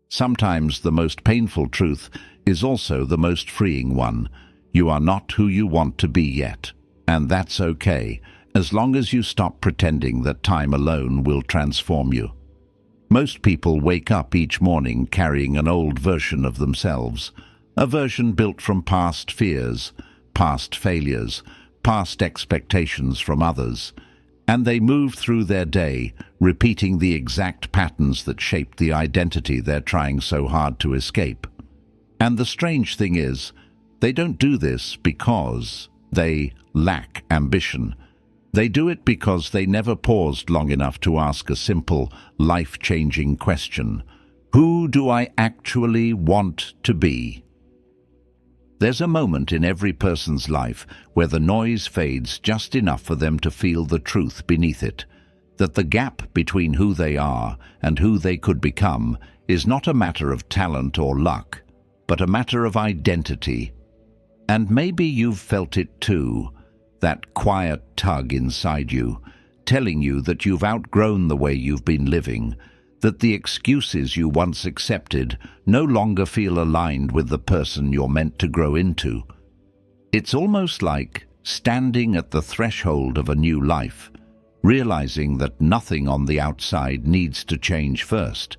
Sometimes the most painful truth is also the most freeing one. You are not who you want to be yet, and that's okay, as long as you stop pretending that time alone will transform you. Most people wake up each morning carrying an old version of themselves, a version built from past fears, past failures, past expectations from others, and they move through their day, repeating the exact patterns that shaped the identity they're trying so hard to escape. And the strange thing is, they don't do this because they lack ambition. They do it because they never paused long enough to ask a simple, life-changing question. Who do I actually want to be? There's a moment in every person's life where the noise fades just enough for them to feel the truth beneath it, that the gap between who they are and who they could become is not a matter of talent or luck, but a matter of identity. And maybe you've felt it too, that quiet tug inside you, telling you that you've outgrown the way you've been living, that the excuses you once accepted no longer feel aligned with the person you're meant to grow into. It's almost like standing at the threshold of a new life, realizing that nothing on the outside needs to change first,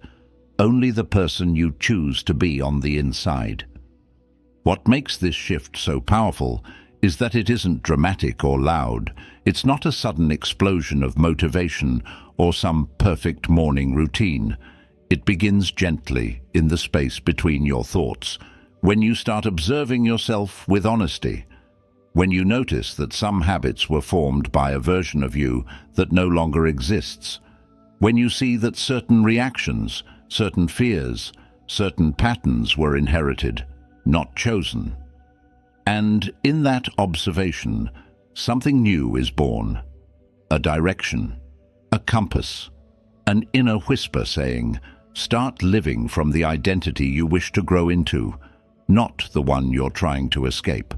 only the person you choose to be on the inside. What makes this shift so powerful is that it isn't dramatic or loud. It's not a sudden explosion of motivation or some perfect morning routine. It begins gently in the space between your thoughts, when you start observing yourself with honesty, when you notice that some habits were formed by a version of you that no longer exists, when you see that certain reactions, certain fears, certain patterns were inherited, not chosen. And in that observation, something new is born, a direction, a compass, an inner whisper saying, start living from the identity you wish to grow into, not the one you're trying to escape.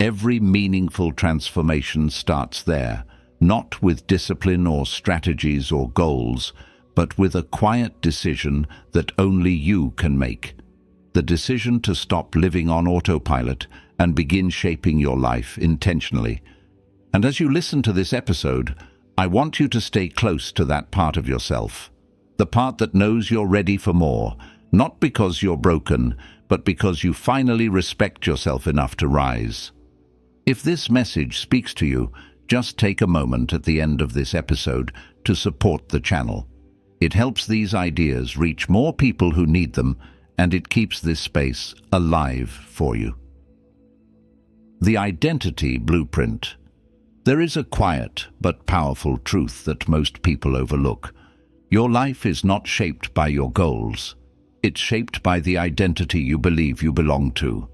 Every meaningful transformation starts there, not with discipline or strategies or goals, but with a quiet decision that only you can make. The decision to stop living on autopilot and begin shaping your life intentionally. And as you listen to this episode, I want you to stay close to that part of yourself, the part that knows you're ready for more, not because you're broken, but because you finally respect yourself enough to rise. If this message speaks to you, just take a moment at the end of this episode to support the channel. It helps these ideas reach more people who need them, and it keeps this space alive for you. The identity blueprint. There is a quiet but powerful truth that most people overlook. Your life is not shaped by your goals. It's shaped by the identity you believe you belong to.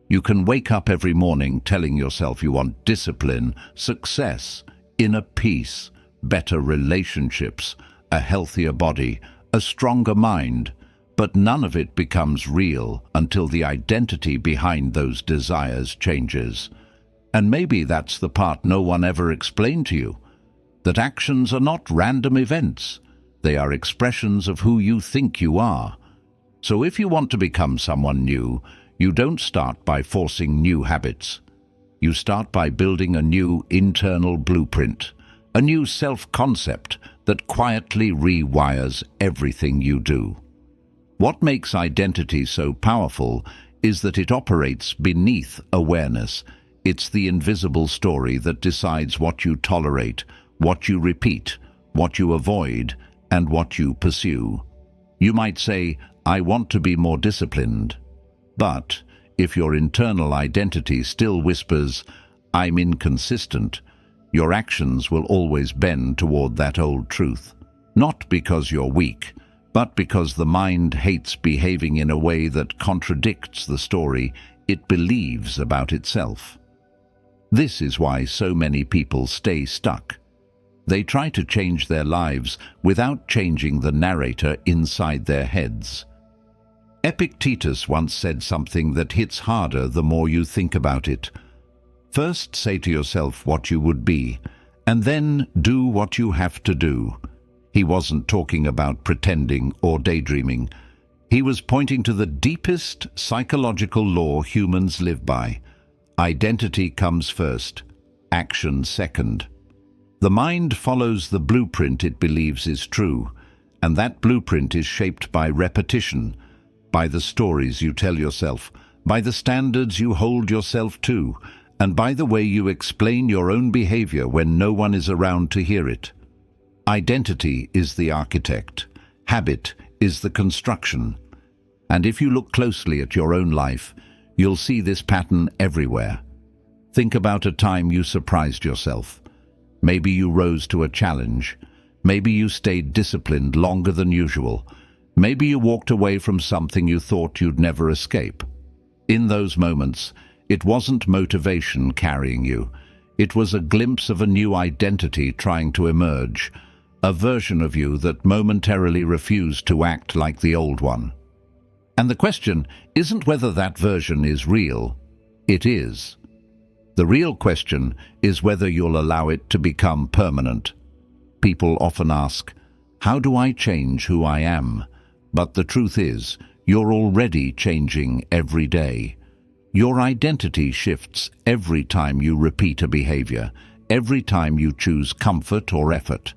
You can wake up every morning telling yourself you want discipline, success, inner peace, better relationships, a healthier body, a stronger mind, but none of it becomes real until the identity behind those desires changes. And maybe that's the part no one ever explained to you, that actions are not random events. They are expressions of who you think you are. So if you want to become someone new, you don't start by forcing new habits. You start by building a new internal blueprint, a new self-concept that quietly rewires everything you do. What makes identity so powerful is that it operates beneath awareness. It's the invisible story that decides what you tolerate, what you repeat, what you avoid, and what you pursue. You might say, I want to be more disciplined. But if your internal identity still whispers, I'm inconsistent, your actions will always bend toward that old truth. Not because you're weak, but because the mind hates behaving in a way that contradicts the story it believes about itself. This is why so many people stay stuck. They try to change their lives without changing the narrator inside their heads. Epictetus once said something that hits harder the more you think about it. First say to yourself what you would be, and then do what you have to do. He wasn't talking about pretending or daydreaming. He was pointing to the deepest psychological law humans live by. Identity comes first, action second. The mind follows the blueprint it believes is true, and that blueprint is shaped by repetition, by the stories you tell yourself, by the standards you hold yourself to, and by the way you explain your own behavior when no one is around to hear it. Identity is the architect. Habit is the construction. And if you look closely at your own life, you'll see this pattern everywhere. Think about a time you surprised yourself. Maybe you rose to a challenge. Maybe you stayed disciplined longer than usual. Maybe you walked away from something you thought you'd never escape. In those moments, it wasn't motivation carrying you. It was a glimpse of a new identity trying to emerge, a version of you that momentarily refused to act like the old one. And the question isn't whether that version is real. It is. The real question is whether you'll allow it to become permanent. People often ask, how do I change who I am? But the truth is, you're already changing every day. Your identity shifts every time you repeat a behavior, every time you choose comfort or effort,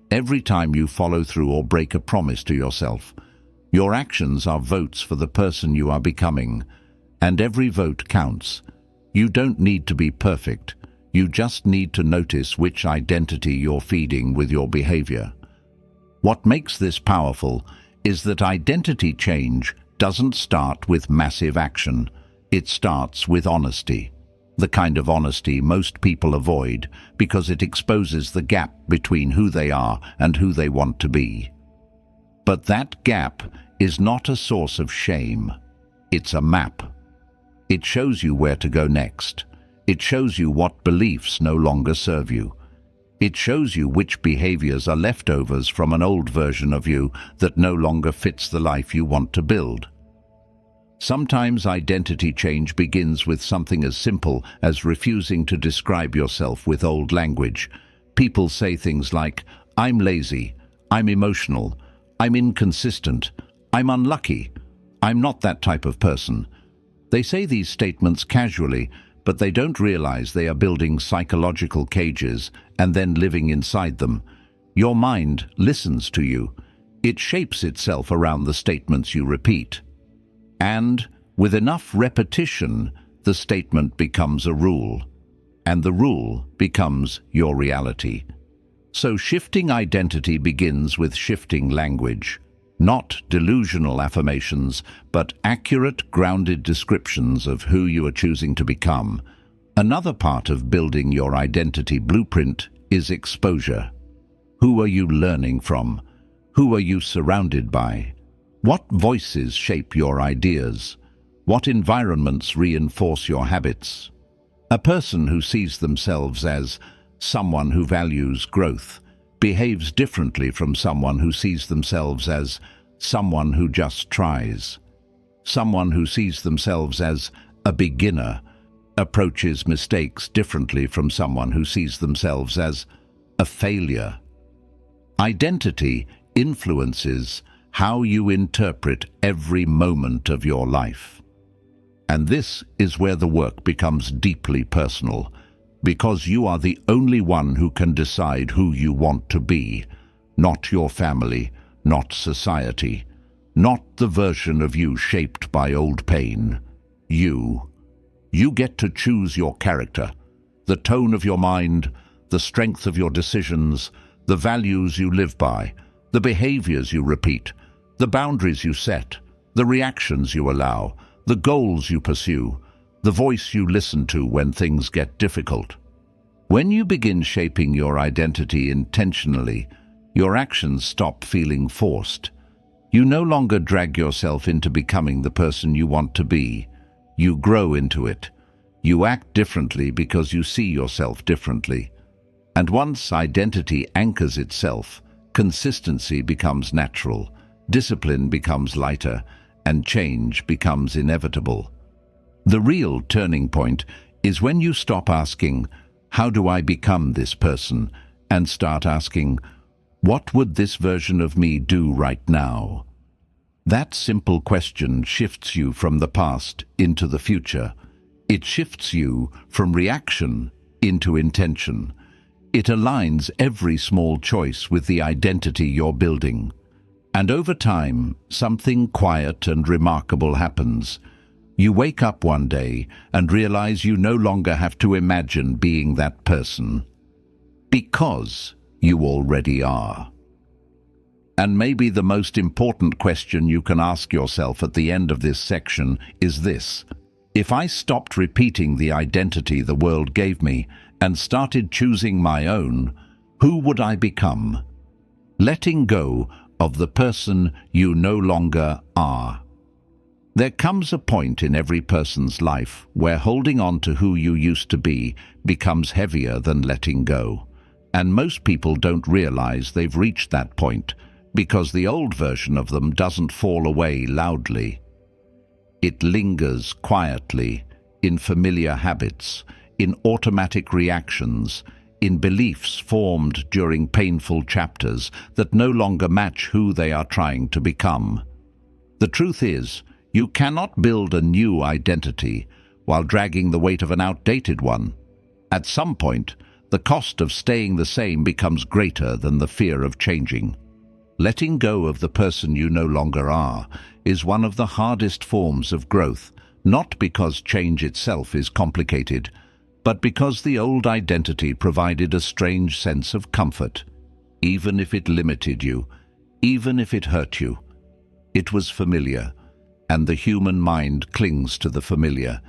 every time you follow through or break a promise to yourself. Your actions are votes for the person you are becoming, and every vote counts. You don't need to be perfect. You just need to notice which identity you're feeding with your behavior. What makes this powerful is that identity change doesn't start with massive action. It starts with honesty. The kind of honesty most people avoid because it exposes the gap between who they are and who they want to be. But that gap is not a source of shame. It's a map. It shows you where to go next. It shows you what beliefs no longer serve you. It shows you which behaviors are leftovers from an old version of you that no longer fits the life you want to build. Sometimes identity change begins with something as simple as refusing to describe yourself with old language. People say things like, I'm lazy, I'm emotional, I'm inconsistent, I'm unlucky, I'm not that type of person. They say these statements casually, but they don't realize they are building psychological cages and then living inside them. Your mind listens to you. It shapes itself around the statements you repeat. And with enough repetition, the statement becomes a rule, and the rule becomes your reality. So shifting identity begins with shifting language. Not delusional affirmations, but accurate, grounded descriptions of who you are choosing to become. Another part of building your identity blueprint is exposure. Who are you learning from? Who are you surrounded by? What voices shape your ideas? What environments reinforce your habits? A person who sees themselves as someone who values growth behaves differently from someone who sees themselves as someone who just tries. Someone who sees themselves as a beginner approaches mistakes differently from someone who sees themselves as a failure. Identity influences how you interpret every moment of your life. And this is where the work becomes deeply personal, because you are the only one who can decide who you want to be, not your family, not society, not the version of you shaped by old pain. You get to choose your character, the tone of your mind, the strength of your decisions, the values you live by, the behaviors you repeat, the boundaries you set, the reactions you allow, the goals you pursue, the voice you listen to when things get difficult. When you begin shaping your identity intentionally, your actions stop feeling forced. You no longer drag yourself into becoming the person you want to be. You grow into it. You act differently because you see yourself differently. And once identity anchors itself, consistency becomes natural, discipline becomes lighter, and change becomes inevitable. The real turning point is when you stop asking, how do I become this person? And start asking, what would this version of me do right now? That simple question shifts you from the past into the future. It shifts you from reaction into intention. It aligns every small choice with the identity you're building. And over time, something quiet and remarkable happens. You wake up one day and realize you no longer have to imagine being that person, because you already are. And maybe the most important question you can ask yourself at the end of this section is this: if I stopped repeating the identity the world gave me and started choosing my own, who would I become? Letting go of the person you no longer are. There comes a point in every person's life where holding on to who you used to be becomes heavier than letting go. And most people don't realize they've reached that point because the old version of them doesn't fall away loudly. It lingers quietly in familiar habits, in automatic reactions, in beliefs formed during painful chapters that no longer match who they are trying to become. The truth is, you cannot build a new identity while dragging the weight of an outdated one. At some point, the cost of staying the same becomes greater than the fear of changing. Letting go of the person you no longer are is one of the hardest forms of growth, not because change itself is complicated, but because the old identity provided a strange sense of comfort. Even if it limited you, even if it hurt you, it was familiar. And the human mind clings to the familiar,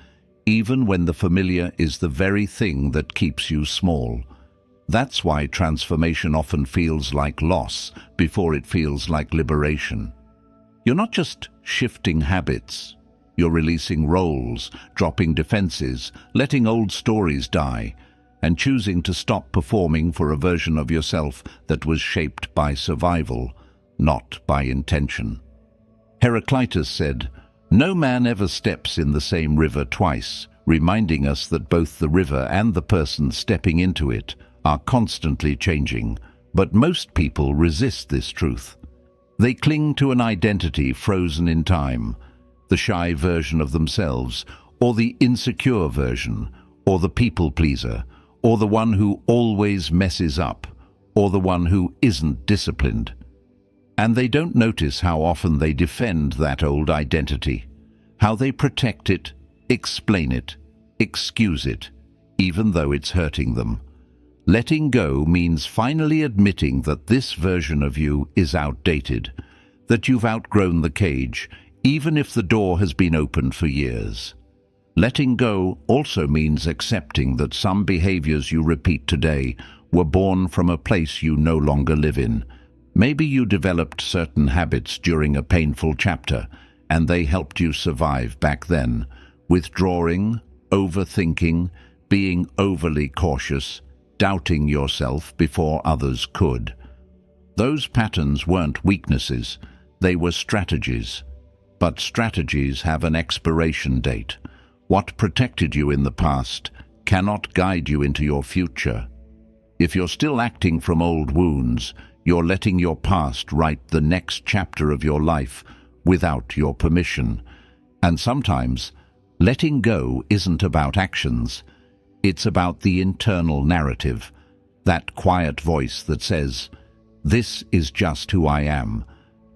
even when the familiar is the very thing that keeps you small. That's why transformation often feels like loss before it feels like liberation. You're not just shifting habits. You're releasing roles, dropping defenses, letting old stories die, and choosing to stop performing for a version of yourself that was shaped by survival, not by intention. Heraclitus said, "No man ever steps in the same river twice," reminding us that both the river and the person stepping into it are constantly changing. But most people resist this truth. They cling to an identity frozen in time, the shy version of themselves, or the insecure version, or the people-pleaser, or the one who always messes up, or the one who isn't disciplined. And they don't notice how often they defend that old identity, how they protect it, explain it, excuse it, even though it's hurting them. Letting go means finally admitting that this version of you is outdated, that you've outgrown the cage, even if the door has been opened for years. Letting go also means accepting that some behaviors you repeat today were born from a place you no longer live in. Maybe you developed certain habits during a painful chapter, and they helped you survive back then. Withdrawing, overthinking, being overly cautious, doubting yourself before others could. Those patterns weren't weaknesses, they were strategies. But strategies have an expiration date. What protected you in the past cannot guide you into your future. If you're still acting from old wounds, you're letting your past write the next chapter of your life without your permission. And sometimes, letting go isn't about actions. It's about the internal narrative, that quiet voice that says, "This is just who I am,"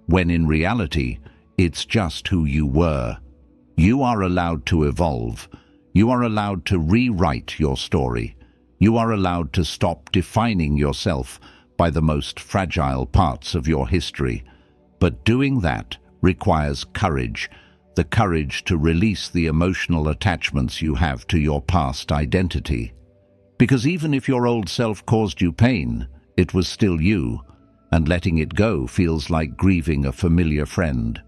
when in reality, it's just who you were. You are allowed to evolve. You are allowed to rewrite your story. You are allowed to stop defining yourself by the most fragile parts of your history. But doing that requires courage, the courage to release the emotional attachments you have to your past identity. Because even if your old self caused you pain, it was still you, and letting it go feels like grieving a familiar friend.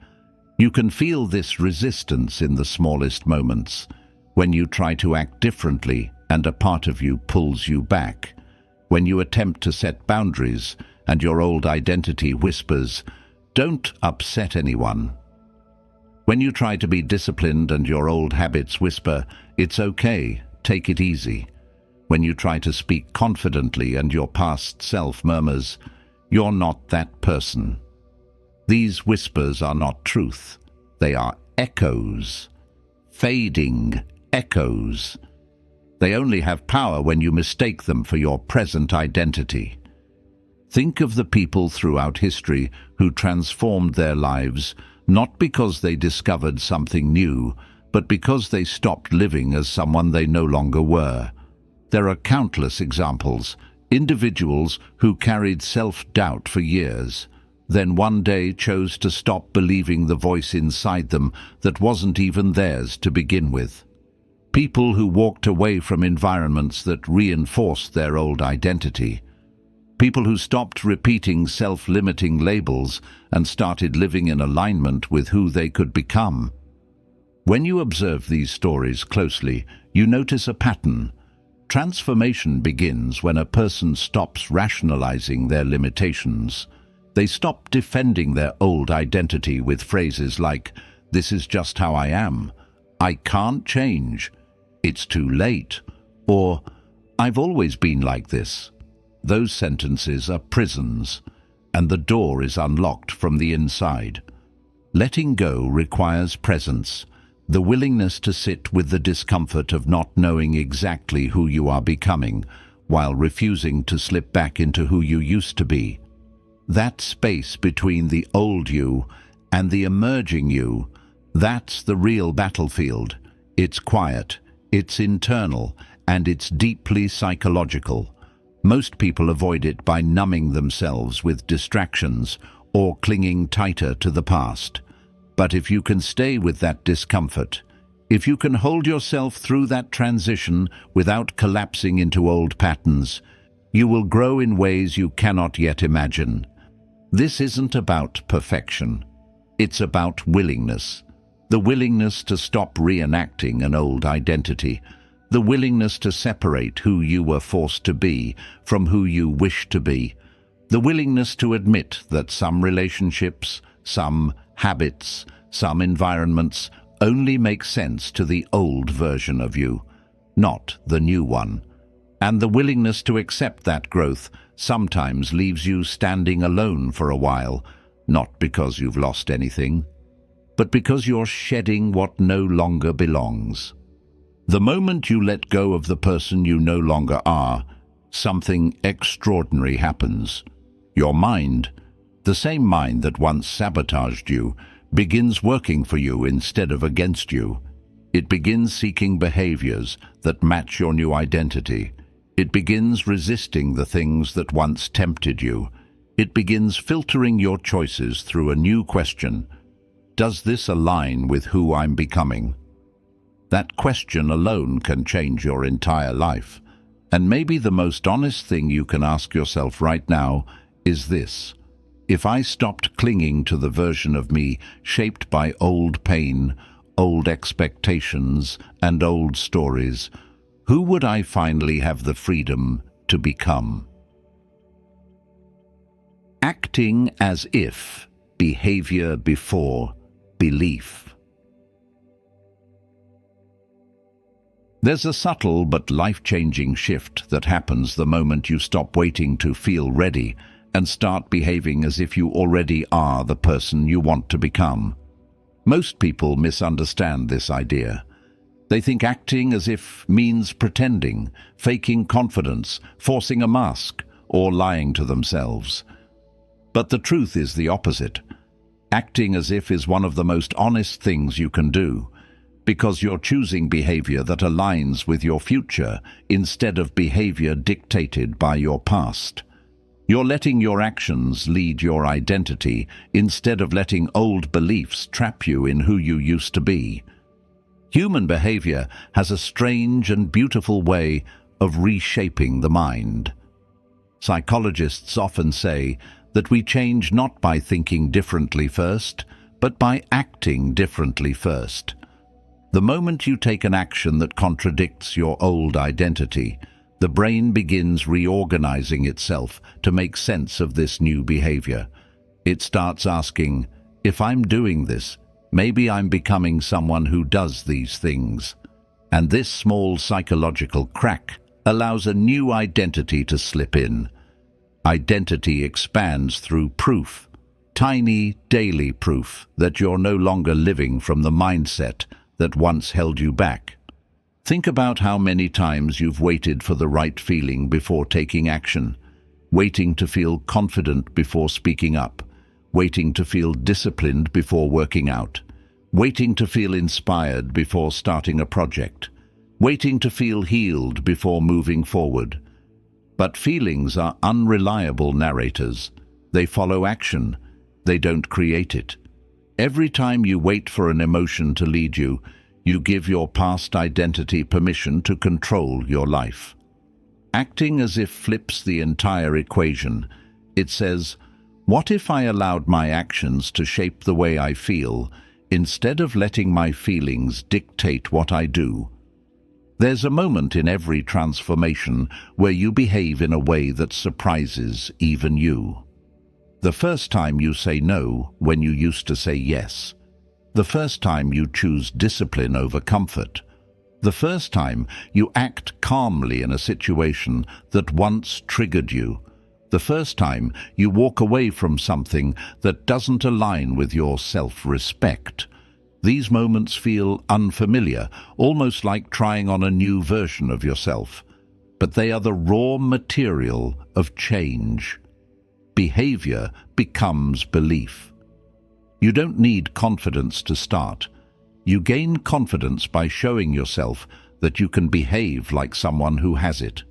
You can feel this resistance in the smallest moments, when you try to act differently and a part of you pulls you back. When you attempt to set boundaries and your old identity whispers, "Don't upset anyone." When you try to be disciplined and your old habits whisper, "It's okay, take it easy." When you try to speak confidently and your past self murmurs, "You're not that person." These whispers are not truth. They are echoes, fading echoes. They only have power when you mistake them for your present identity. Think of the people throughout history who transformed their lives not because they discovered something new, but because they stopped living as someone they no longer were. There are countless examples, individuals who carried self-doubt for years, then one day chose to stop believing the voice inside them that wasn't even theirs to begin with. People who walked away from environments that reinforced their old identity. People who stopped repeating self-limiting labels and started living in alignment with who they could become. When you observe these stories closely, you notice a pattern. Transformation begins when a person stops rationalizing their limitations. They stop defending their old identity with phrases like, "This is just how I am," "I can't change," "It's too late," or "I've always been like this." Those sentences are prisons, and the door is unlocked from the inside. Letting go requires presence, the willingness to sit with the discomfort of not knowing exactly who you are becoming, while refusing to slip back into who you used to be. That space between the old you and the emerging you, that's the real battlefield. It's quiet, it's internal, and it's deeply psychological. Most people avoid it by numbing themselves with distractions or clinging tighter to the past. But if you can stay with that discomfort, if you can hold yourself through that transition without collapsing into old patterns, you will grow in ways you cannot yet imagine. This isn't about perfection. It's about willingness. The willingness to stop reenacting an old identity. The willingness to separate who you were forced to be from who you wish to be. The willingness to admit that some relationships, some habits, some environments only make sense to the old version of you, not the new one. And the willingness to accept that growth sometimes leaves you standing alone for a while, not because you've lost anything, but because you're shedding what no longer belongs. The moment you let go of the person you no longer are, something extraordinary happens. Your mind, the same mind that once sabotaged you, begins working for you instead of against you. It begins seeking behaviors that match your new identity. It begins resisting the things that once tempted you. It begins filtering your choices through a new question. Does this align with who I'm becoming? That question alone can change your entire life. And maybe the most honest thing you can ask yourself right now is this: if I stopped clinging to the version of me shaped by old pain, old expectations, and old stories, who would I finally have the freedom to become? Acting as if, behavior before belief. There's a subtle but life-changing shift that happens the moment you stop waiting to feel ready and start behaving as if you already are the person you want to become. Most people misunderstand this idea. They think acting as if means pretending, faking confidence, forcing a mask, or lying to themselves. But the truth is the opposite. Acting as if is one of the most honest things you can do, because you're choosing behavior that aligns with your future instead of behavior dictated by your past. You're letting your actions lead your identity instead of letting old beliefs trap you in who you used to be. Human behavior has a strange and beautiful way of reshaping the mind. Psychologists often say that we change not by thinking differently first, but by acting differently first. The moment you take an action that contradicts your old identity, the brain begins reorganizing itself to make sense of this new behavior. It starts asking, if I'm doing this, maybe I'm becoming someone who does these things. And this small psychological crack allows a new identity to slip in. Identity expands through proof, tiny daily proof that you're no longer living from the mindset that once held you back. Think about how many times you've waited for the right feeling before taking action, waiting to feel confident before speaking up, waiting to feel disciplined before working out, waiting to feel inspired before starting a project, waiting to feel healed before moving forward. But feelings are unreliable narrators. They follow action. They don't create it. Every time you wait for an emotion to lead you, you give your past identity permission to control your life. Acting as if flips the entire equation. It says, what if I allowed my actions to shape the way I feel, instead of letting my feelings dictate what I do? There's a moment in every transformation where you behave in a way that surprises even you. The first time you say no when you used to say yes. The first time you choose discipline over comfort. The first time you act calmly in a situation that once triggered you. The first time you walk away from something that doesn't align with your self-respect. These moments feel unfamiliar, almost like trying on a new version of yourself. But they are the raw material of change. Behavior becomes belief. You don't need confidence to start. You gain confidence by showing yourself that you can behave like someone who has it.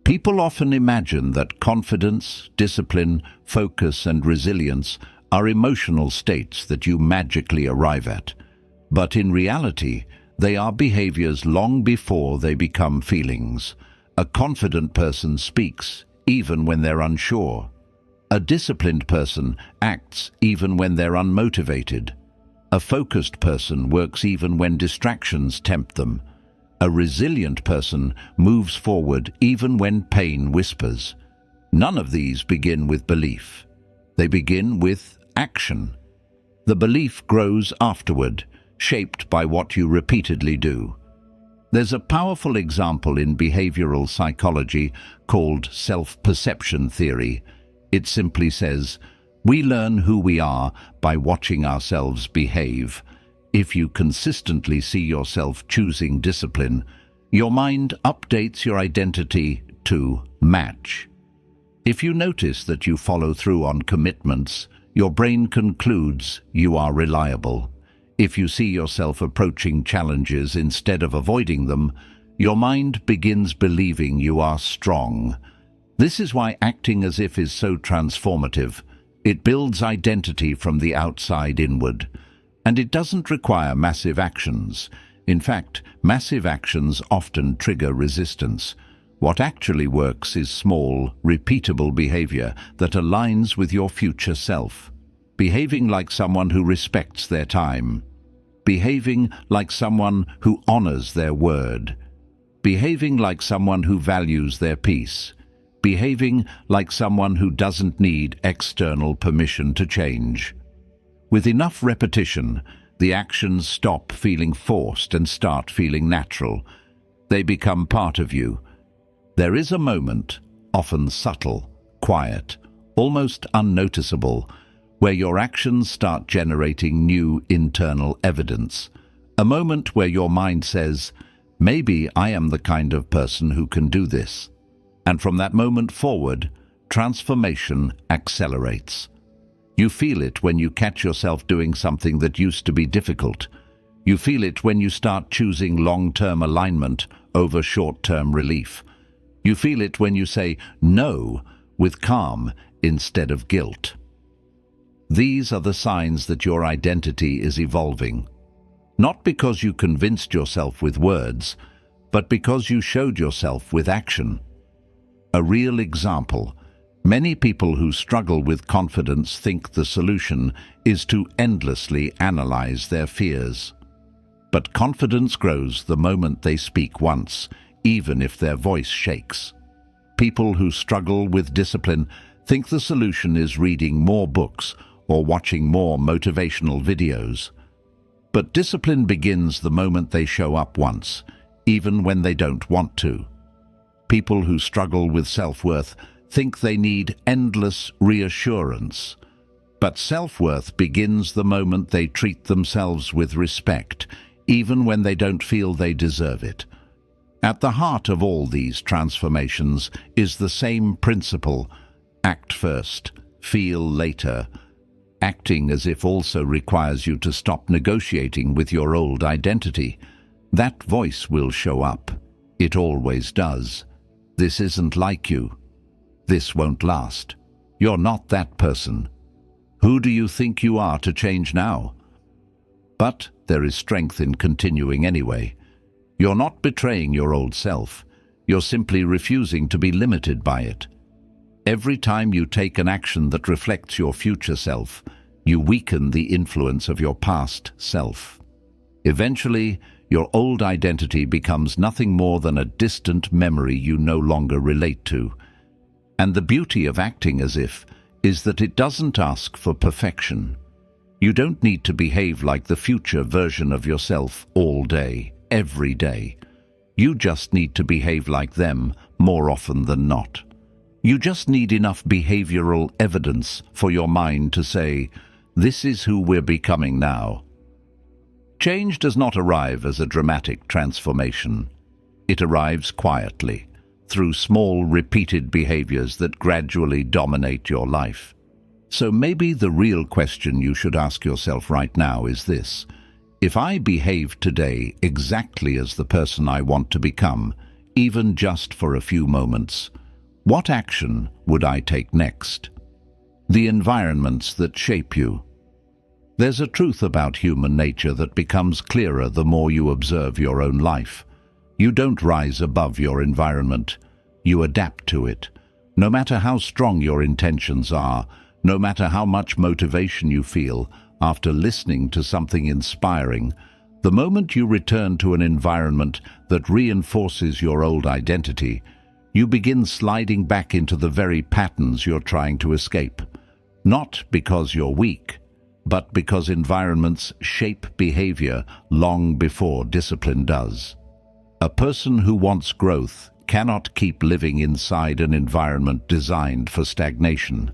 People often imagine that confidence, discipline, focus, and resilience are emotional states that you magically arrive at. But in reality, they are behaviors long before they become feelings. A confident person speaks even when they're unsure. A disciplined person acts even when they're unmotivated. A focused person works even when distractions tempt them. A resilient person moves forward even when pain whispers. None of these begin with belief. They begin with action. The belief grows afterward, shaped by what you repeatedly do. There's a powerful example in behavioral psychology called self-perception theory. It simply says, we learn who we are by watching ourselves behave. If you consistently see yourself choosing discipline, your mind updates your identity to match. If you notice that you follow through on commitments, your brain concludes you are reliable. If you see yourself approaching challenges instead of avoiding them, your mind begins believing you are strong. This is why acting as if is so transformative. It builds identity from the outside inward. And it doesn't require massive actions. In fact, massive actions often trigger resistance. What actually works is small, repeatable behavior that aligns with your future self. Behaving like someone who respects their time. Behaving like someone who honors their word. Behaving like someone who values their peace. Behaving like someone who doesn't need external permission to change. With enough repetition, the actions stop feeling forced and start feeling natural. They become part of you. There is a moment, often subtle, quiet, almost unnoticeable, where your actions start generating new internal evidence. A moment where your mind says, maybe I am the kind of person who can do this. And from that moment forward, transformation accelerates. You feel it when you catch yourself doing something that used to be difficult. You feel it when you start choosing long-term alignment over short-term relief. You feel it when you say no with calm instead of guilt. These are the signs that your identity is evolving. Not because you convinced yourself with words, but because you showed yourself with action. A real example. Many people who struggle with confidence think the solution is to endlessly analyze their fears. But confidence grows the moment they speak once, even if their voice shakes. People who struggle with discipline think the solution is reading more books or watching more motivational videos. But discipline begins the moment they show up once, even when they don't want to. People who struggle with self-worth think they need endless reassurance. But self-worth begins the moment they treat themselves with respect, even when they don't feel they deserve it. At the heart of all these transformations is the same principle: act first, feel later. Acting as if also requires you to stop negotiating with your old identity. That voice will show up. It always does. This isn't like you. This won't last. You're not that person. Who do you think you are to change now? But there is strength in continuing anyway. You're not betraying your old self. You're simply refusing to be limited by it. Every time you take an action that reflects your future self, you weaken the influence of your past self. Eventually, your old identity becomes nothing more than a distant memory you no longer relate to. And the beauty of acting as if is that it doesn't ask for perfection. You don't need to behave like the future version of yourself all day, every day. You just need to behave like them more often than not. You just need enough behavioral evidence for your mind to say, "This is who we're becoming now." Change does not arrive as a dramatic transformation. It arrives quietly, through small, repeated behaviors that gradually dominate your life. So maybe the real question you should ask yourself right now is this: if I behave today exactly as the person I want to become, even just for a few moments, what action would I take next? The environments that shape you. There's a truth about human nature that becomes clearer the more you observe your own life. You don't rise above your environment. You adapt to it. No matter how strong your intentions are, no matter how much motivation you feel after listening to something inspiring, the moment you return to an environment that reinforces your old identity, you begin sliding back into the very patterns you're trying to escape. Not because you're weak, but because environments shape behavior long before discipline does. A person who wants growth cannot keep living inside an environment designed for stagnation.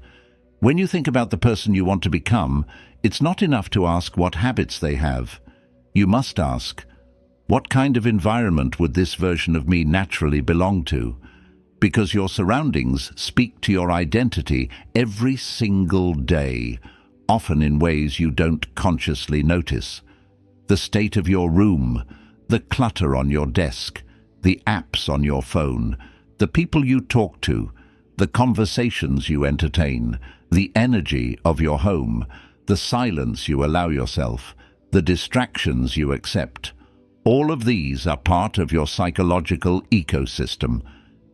When you think about the person you want to become, it's not enough to ask what habits they have. You must ask, what kind of environment would this version of me naturally belong to? Because your surroundings speak to your identity every single day, often in ways you don't consciously notice. The state of your room, the clutter on your desk, the apps on your phone, the people you talk to, the conversations you entertain, the energy of your home, the silence you allow yourself, the distractions you accept. All of these are part of your psychological ecosystem.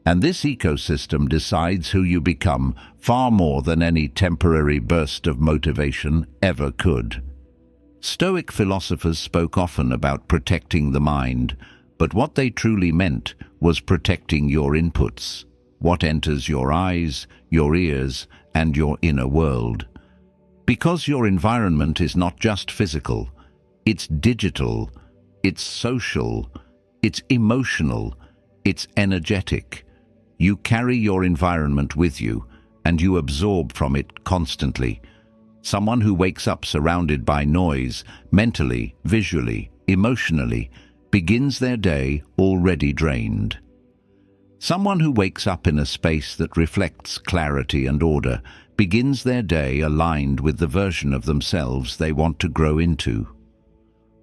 And this ecosystem decides who you become far more than any temporary burst of motivation ever could. Stoic philosophers spoke often about protecting the mind, but what they truly meant was protecting your inputs, what enters your eyes, your ears, and your inner world. Because your environment is not just physical, it's digital, it's social, it's emotional, it's energetic. You carry your environment with you, and you absorb from it constantly. Someone who wakes up surrounded by noise, mentally, visually, emotionally, begins their day already drained. Someone who wakes up in a space that reflects clarity and order begins their day aligned with the version of themselves they want to grow into.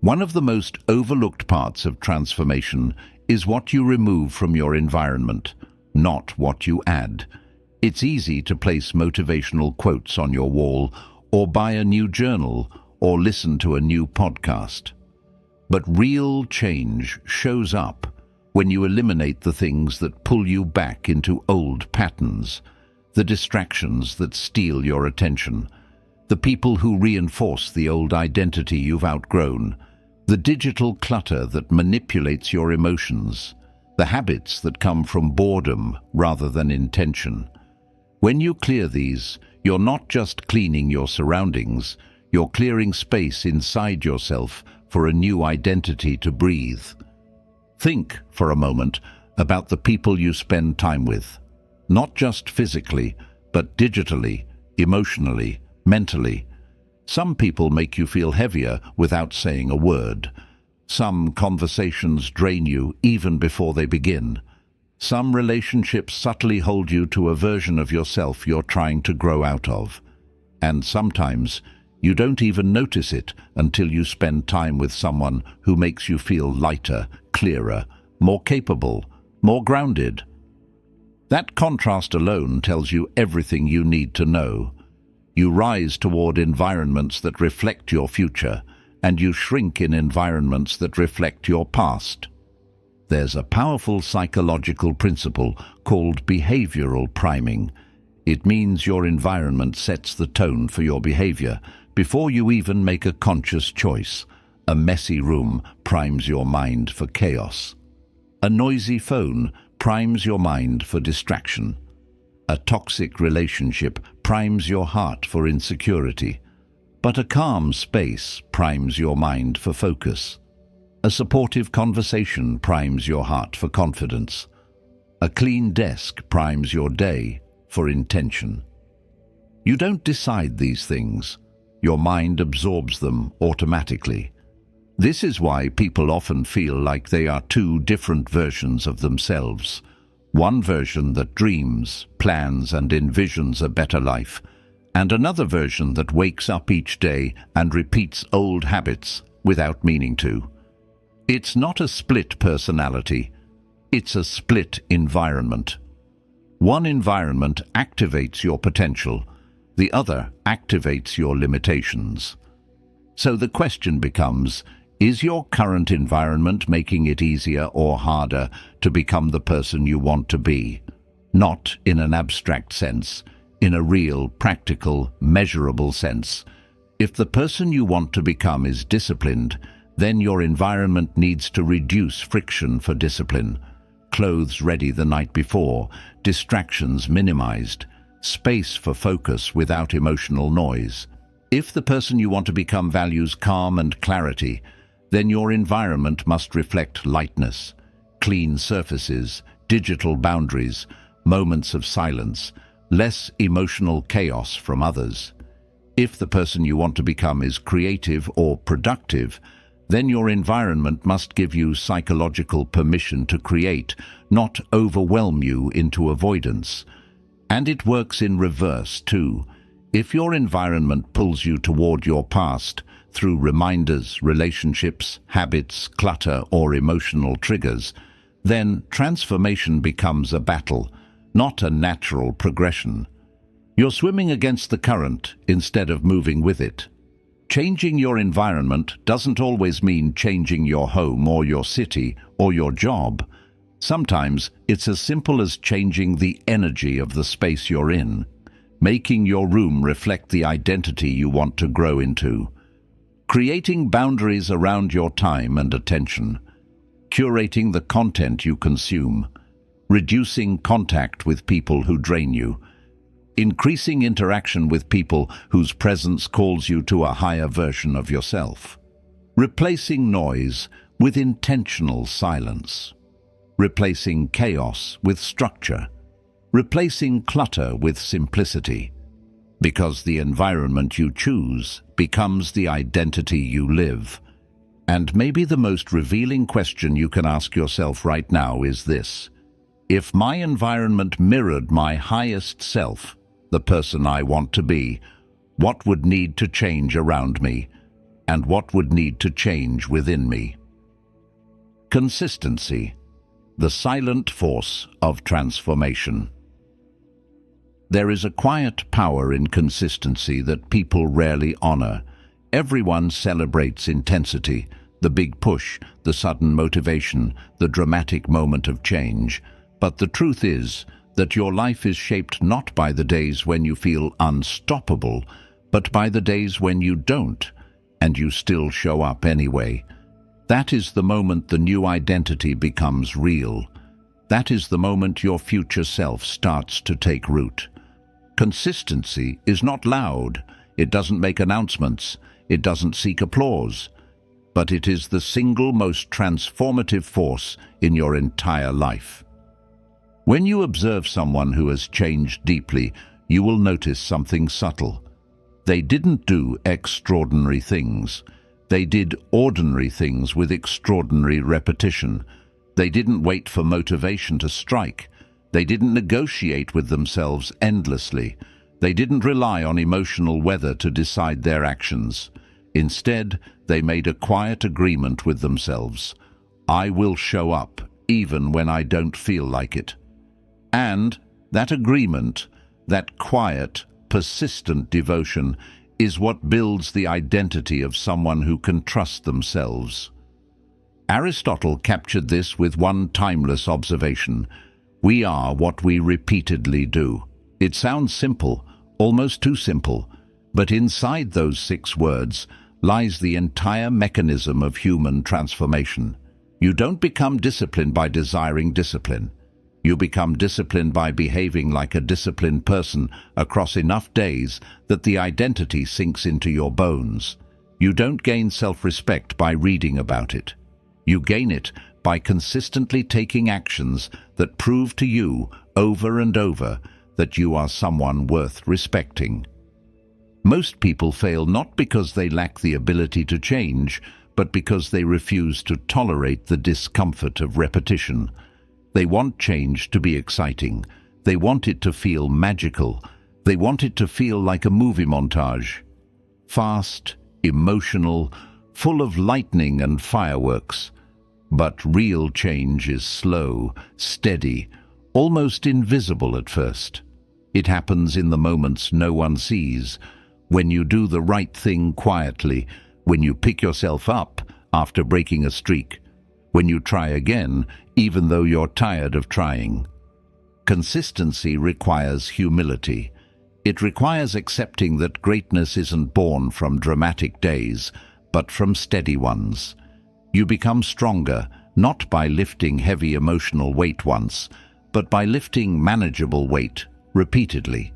One of the most overlooked parts of transformation is what you remove from your environment, not what you add. It's easy to place motivational quotes on your wall, or buy a new journal, or listen to a new podcast. But real change shows up when you eliminate the things that pull you back into old patterns, the distractions that steal your attention, the people who reinforce the old identity you've outgrown, the digital clutter that manipulates your emotions, the habits that come from boredom rather than intention. When you clear these, you're not just cleaning your surroundings, you're clearing space inside yourself for a new identity to breathe. Think, for a moment, about the people you spend time with, not just physically, but digitally, emotionally, Mentally, some people make you feel heavier without saying a word. Some conversations drain you even before they begin. Some relationships subtly hold you to a version of yourself you're trying to grow out of. And sometimes, you don't even notice it until you spend time with someone who makes you feel lighter, clearer, more capable, more grounded. That contrast alone tells you everything you need to know. You rise toward environments that reflect your future, and you shrink in environments that reflect your past. There's a powerful psychological principle called behavioral priming. It means your environment sets the tone for your behavior before you even make a conscious choice. A messy room primes your mind for chaos. A noisy phone primes your mind for distraction. A toxic relationship primes your heart for insecurity. But a calm space primes your mind for focus. A supportive conversation primes your heart for confidence. A clean desk primes your day for intention. You don't decide these things. Your mind absorbs them automatically. This is why people often feel like they are two different versions of themselves. One version that dreams, plans, and envisions a better life, and another version that wakes up each day and repeats old habits without meaning to. It's not a split personality, it's a split environment. One environment activates your potential, the other activates your limitations. So the question becomes, is your current environment making it easier or harder to become the person you want to be? Not in an abstract sense, in a real, practical, measurable sense. If the person you want to become is disciplined, then your environment needs to reduce friction for discipline. Clothes ready the night before, distractions minimized, space for focus without emotional noise. If the person you want to become values calm and clarity, then your environment must reflect lightness, clean surfaces, digital boundaries, moments of silence, less emotional chaos from others. If the person you want to become is creative or productive, then your environment must give you psychological permission to create, not overwhelm you into avoidance. And it works in reverse too. If your environment pulls you toward your past through reminders, relationships, habits, clutter, or emotional triggers, then transformation becomes a battle, not a natural progression. You're swimming against the current instead of moving with it. Changing your environment doesn't always mean changing your home or your city or your job. Sometimes it's as simple as changing the energy of the space you're in, making your room reflect the identity you want to grow into, creating boundaries around your time and attention, curating the content you consume, reducing contact with people who drain you, increasing interaction with people whose presence calls you to a higher version of yourself, replacing noise with intentional silence, replacing chaos with structure, replacing clutter with simplicity, because the environment you choose becomes the identity you live. And maybe the most revealing question you can ask yourself right now is this: if my environment mirrored my highest self, the person I want to be, what would need to change around me, and what would need to change within me? Consistency, the silent force of transformation. There is a quiet power in consistency that people rarely honor. Everyone celebrates intensity, the big push, the sudden motivation, the dramatic moment of change. But the truth is that your life is shaped not by the days when you feel unstoppable, but by the days when you don't, and you still show up anyway. That is the moment the new identity becomes real. That is the moment your future self starts to take root. Consistency is not loud. It doesn't make announcements. It doesn't seek applause. But it is the single most transformative force in your entire life. When you observe someone who has changed deeply, you will notice something subtle. They didn't do extraordinary things. They did ordinary things with extraordinary repetition. They didn't wait for motivation to strike. They didn't negotiate with themselves endlessly. They didn't rely on emotional weather to decide their actions. Instead, they made a quiet agreement with themselves. I will show up, even when I don't feel like it. And that agreement, that quiet, persistent devotion, is what builds the identity of someone who can trust themselves. Aristotle captured this with one timeless observation: we are what we repeatedly do. It sounds simple, almost too simple, but inside those 6 words lies the entire mechanism of human transformation. You don't become disciplined by desiring discipline. You become disciplined by behaving like a disciplined person across enough days that the identity sinks into your bones. You don't gain self-respect by reading about it. You gain it by consistently taking actions that prove to you over and over that you are someone worth respecting. Most people fail not because they lack the ability to change, but because they refuse to tolerate the discomfort of repetition. They want change to be exciting. They want it to feel magical. They want it to feel like a movie montage. Fast, emotional, full of lightning and fireworks. But real change is slow, steady, almost invisible at first. It happens in the moments no one sees, when you do the right thing quietly, when you pick yourself up after breaking a streak, when you try again, even though you're tired of trying. Consistency requires humility. It requires accepting that greatness isn't born from dramatic days, but from steady ones. You become stronger, not by lifting heavy emotional weight once, but by lifting manageable weight repeatedly.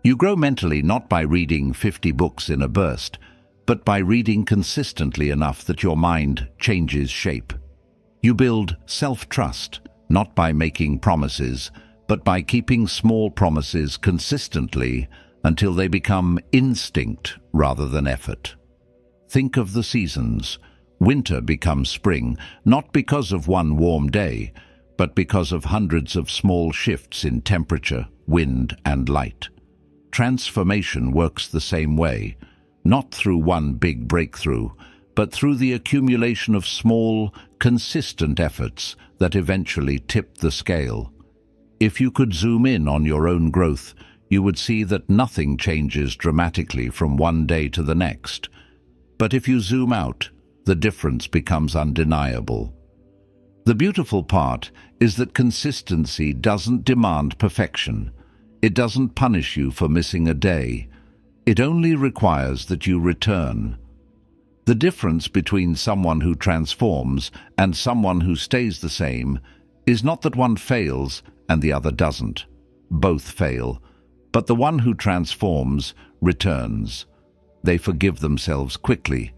You grow mentally not by reading 50 books in a burst, but by reading consistently enough that your mind changes shape. You build self-trust, not by making promises, but by keeping small promises consistently until they become instinct rather than effort. Think of the seasons. Winter becomes spring, not because of one warm day, but because of hundreds of small shifts in temperature, wind, and light. Transformation works the same way, not through one big breakthrough, but through the accumulation of small, consistent efforts that eventually tip the scale. If you could zoom in on your own growth, you would see that nothing changes dramatically from one day to the next. But if you zoom out, the difference becomes undeniable. The beautiful part is that consistency doesn't demand perfection. It doesn't punish you for missing a day. It only requires that you return. The difference between someone who transforms and someone who stays the same is not that one fails and the other doesn't. Both fail, but the one who transforms returns. They forgive themselves quickly.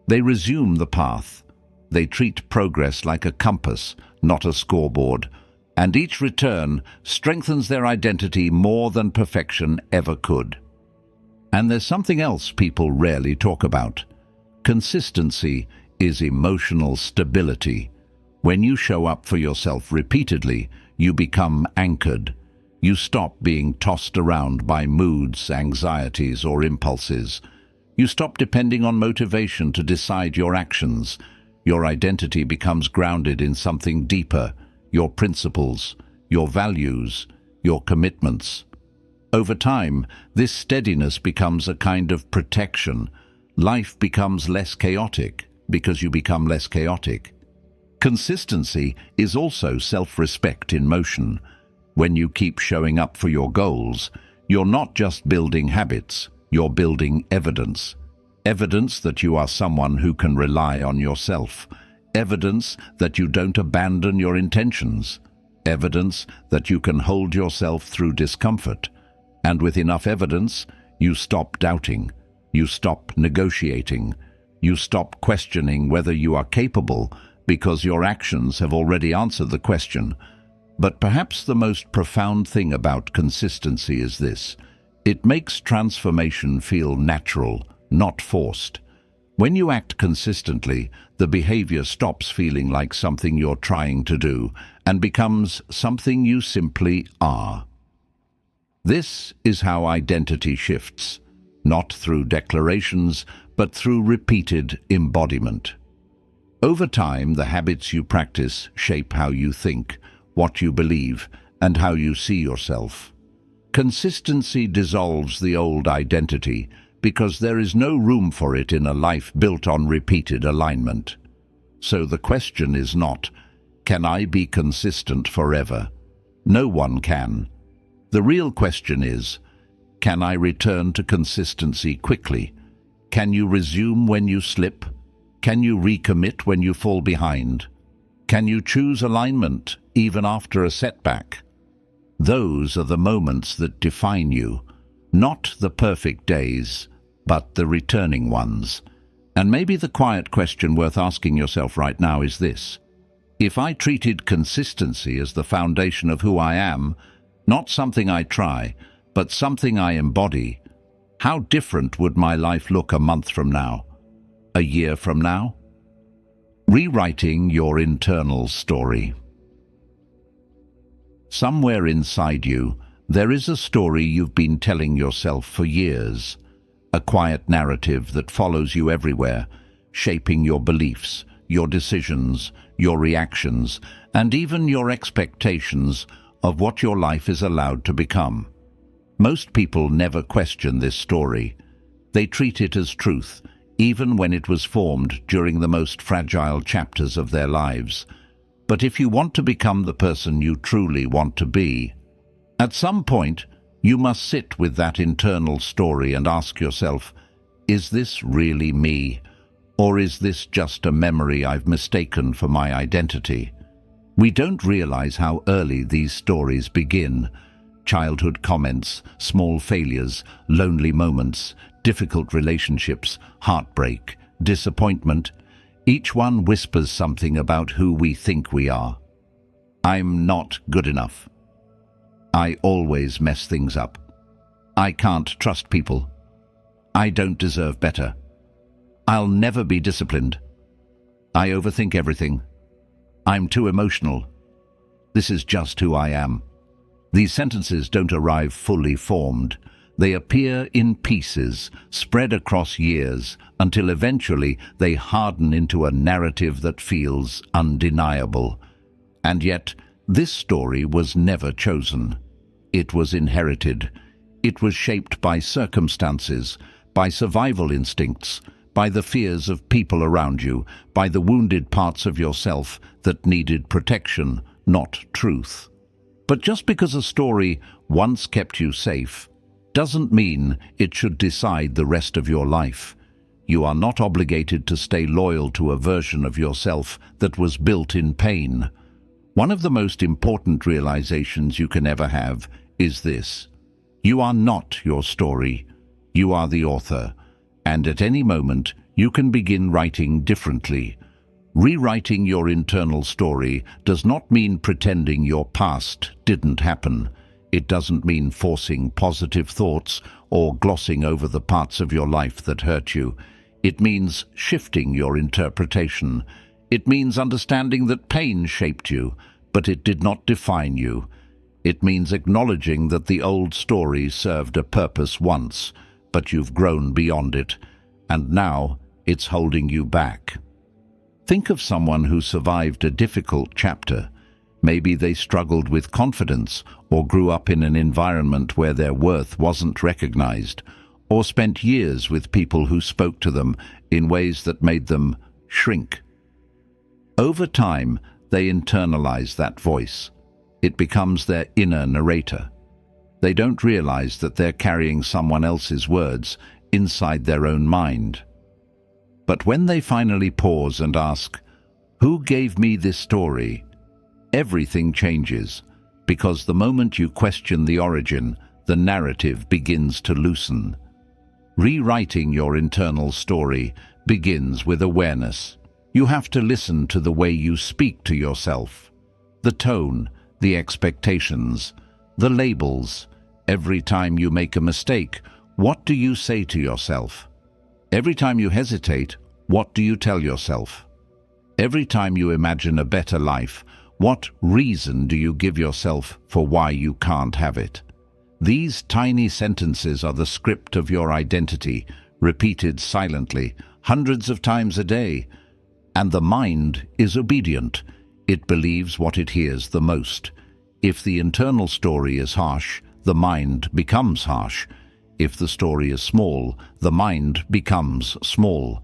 They resume the path. They treat progress like a compass, not a scoreboard, and each return strengthens their identity more than perfection ever could. And there's something else people rarely talk about. Consistency is emotional stability. When you show up for yourself repeatedly, you become anchored. You stop being tossed around by moods, anxieties, or impulses. You stop depending on motivation to decide your actions. Your identity becomes grounded in something deeper, your principles, your values, your commitments. Over time, this steadiness becomes a kind of protection. Life becomes less chaotic because you become less chaotic. Consistency is also self-respect in motion. When you keep showing up for your goals, you're not just building habits, you're building evidence. Evidence that you are someone who can rely on yourself. Evidence that you don't abandon your intentions. Evidence that you can hold yourself through discomfort. And with enough evidence, you stop doubting. You stop negotiating. You stop questioning whether you are capable because your actions have already answered the question. But perhaps the most profound thing about consistency is this: It makes transformation feel natural, not forced. When you act consistently, the behavior stops feeling like something you're trying to do and becomes something you simply are. This is how identity shifts, not through declarations, but through repeated embodiment. Over time, the habits you practice shape how you think, what you believe, and how you see yourself. Consistency dissolves the old identity because there is no room for it in a life built on repeated alignment. So the question is not, can I be consistent forever? No one can. The real question is, can I return to consistency quickly? Can you resume when you slip? Can you recommit when you fall behind? Can you choose alignment even after a setback? Those are the moments that define you, not the perfect days, but the returning ones. And maybe the quiet question worth asking yourself right now is this: if I treated consistency as the foundation of who I am, not something I try, but something I embody, how different would my life look a month from now? A year from now? Rewriting your internal story. Somewhere inside you, there is a story you've been telling yourself for years, a quiet narrative that follows you everywhere, shaping your beliefs, your decisions, your reactions, and even your expectations of what your life is allowed to become. Most people never question this story. They treat it as truth, even when it was formed during the most fragile chapters of their lives. But if you want to become the person you truly want to be, at some point you must sit with that internal story and ask yourself, is this really me? Or is this just a memory I've mistaken for my identity? We don't realize how early these stories begin. Childhood comments, small failures, lonely moments, difficult relationships, heartbreak, disappointment. Each one whispers something about who we think we are. I'm not good enough. I always mess things up. I can't trust people. I don't deserve better. I'll never be disciplined. I overthink everything. I'm too emotional. This is just who I am. These sentences don't arrive fully formed. They appear in pieces, spread across years, until eventually they harden into a narrative that feels undeniable. And yet, this story was never chosen. It was inherited. It was shaped by circumstances, by survival instincts, by the fears of people around you, by the wounded parts of yourself that needed protection, not truth. But just because a story once kept you safe doesn't mean it should decide the rest of your life. You are not obligated to stay loyal to a version of yourself that was built in pain. One of the most important realizations you can ever have is this: you are not your story. You are the author, and at any moment you can begin writing differently. Rewriting your internal story does not mean pretending your past didn't happen. It doesn't mean forcing positive thoughts or glossing over the parts of your life that hurt you. It means shifting your interpretation. It means understanding that pain shaped you, but it did not define you. It means acknowledging that the old story served a purpose once, but you've grown beyond it, and now it's holding you back. Think of someone who survived a difficult chapter. Maybe they struggled with confidence, or grew up in an environment where their worth wasn't recognized, or spent years with people who spoke to them in ways that made them shrink. Over time, they internalize that voice. It becomes their inner narrator. They don't realize that they're carrying someone else's words inside their own mind. But when they finally pause and ask, "Who gave me this story?" everything changes, because the moment you question the origin, the narrative begins to loosen. Rewriting your internal story begins with awareness. You have to listen to the way you speak to yourself, the tone, the expectations, the labels. Every time you make a mistake, what do you say to yourself? Every time you hesitate, what do you tell yourself? Every time you imagine a better life, what reason do you give yourself for why you can't have it? These tiny sentences are the script of your identity, repeated silently, hundreds of times a day. And the mind is obedient. It believes what it hears the most. If the internal story is harsh, the mind becomes harsh. If the story is small, the mind becomes small.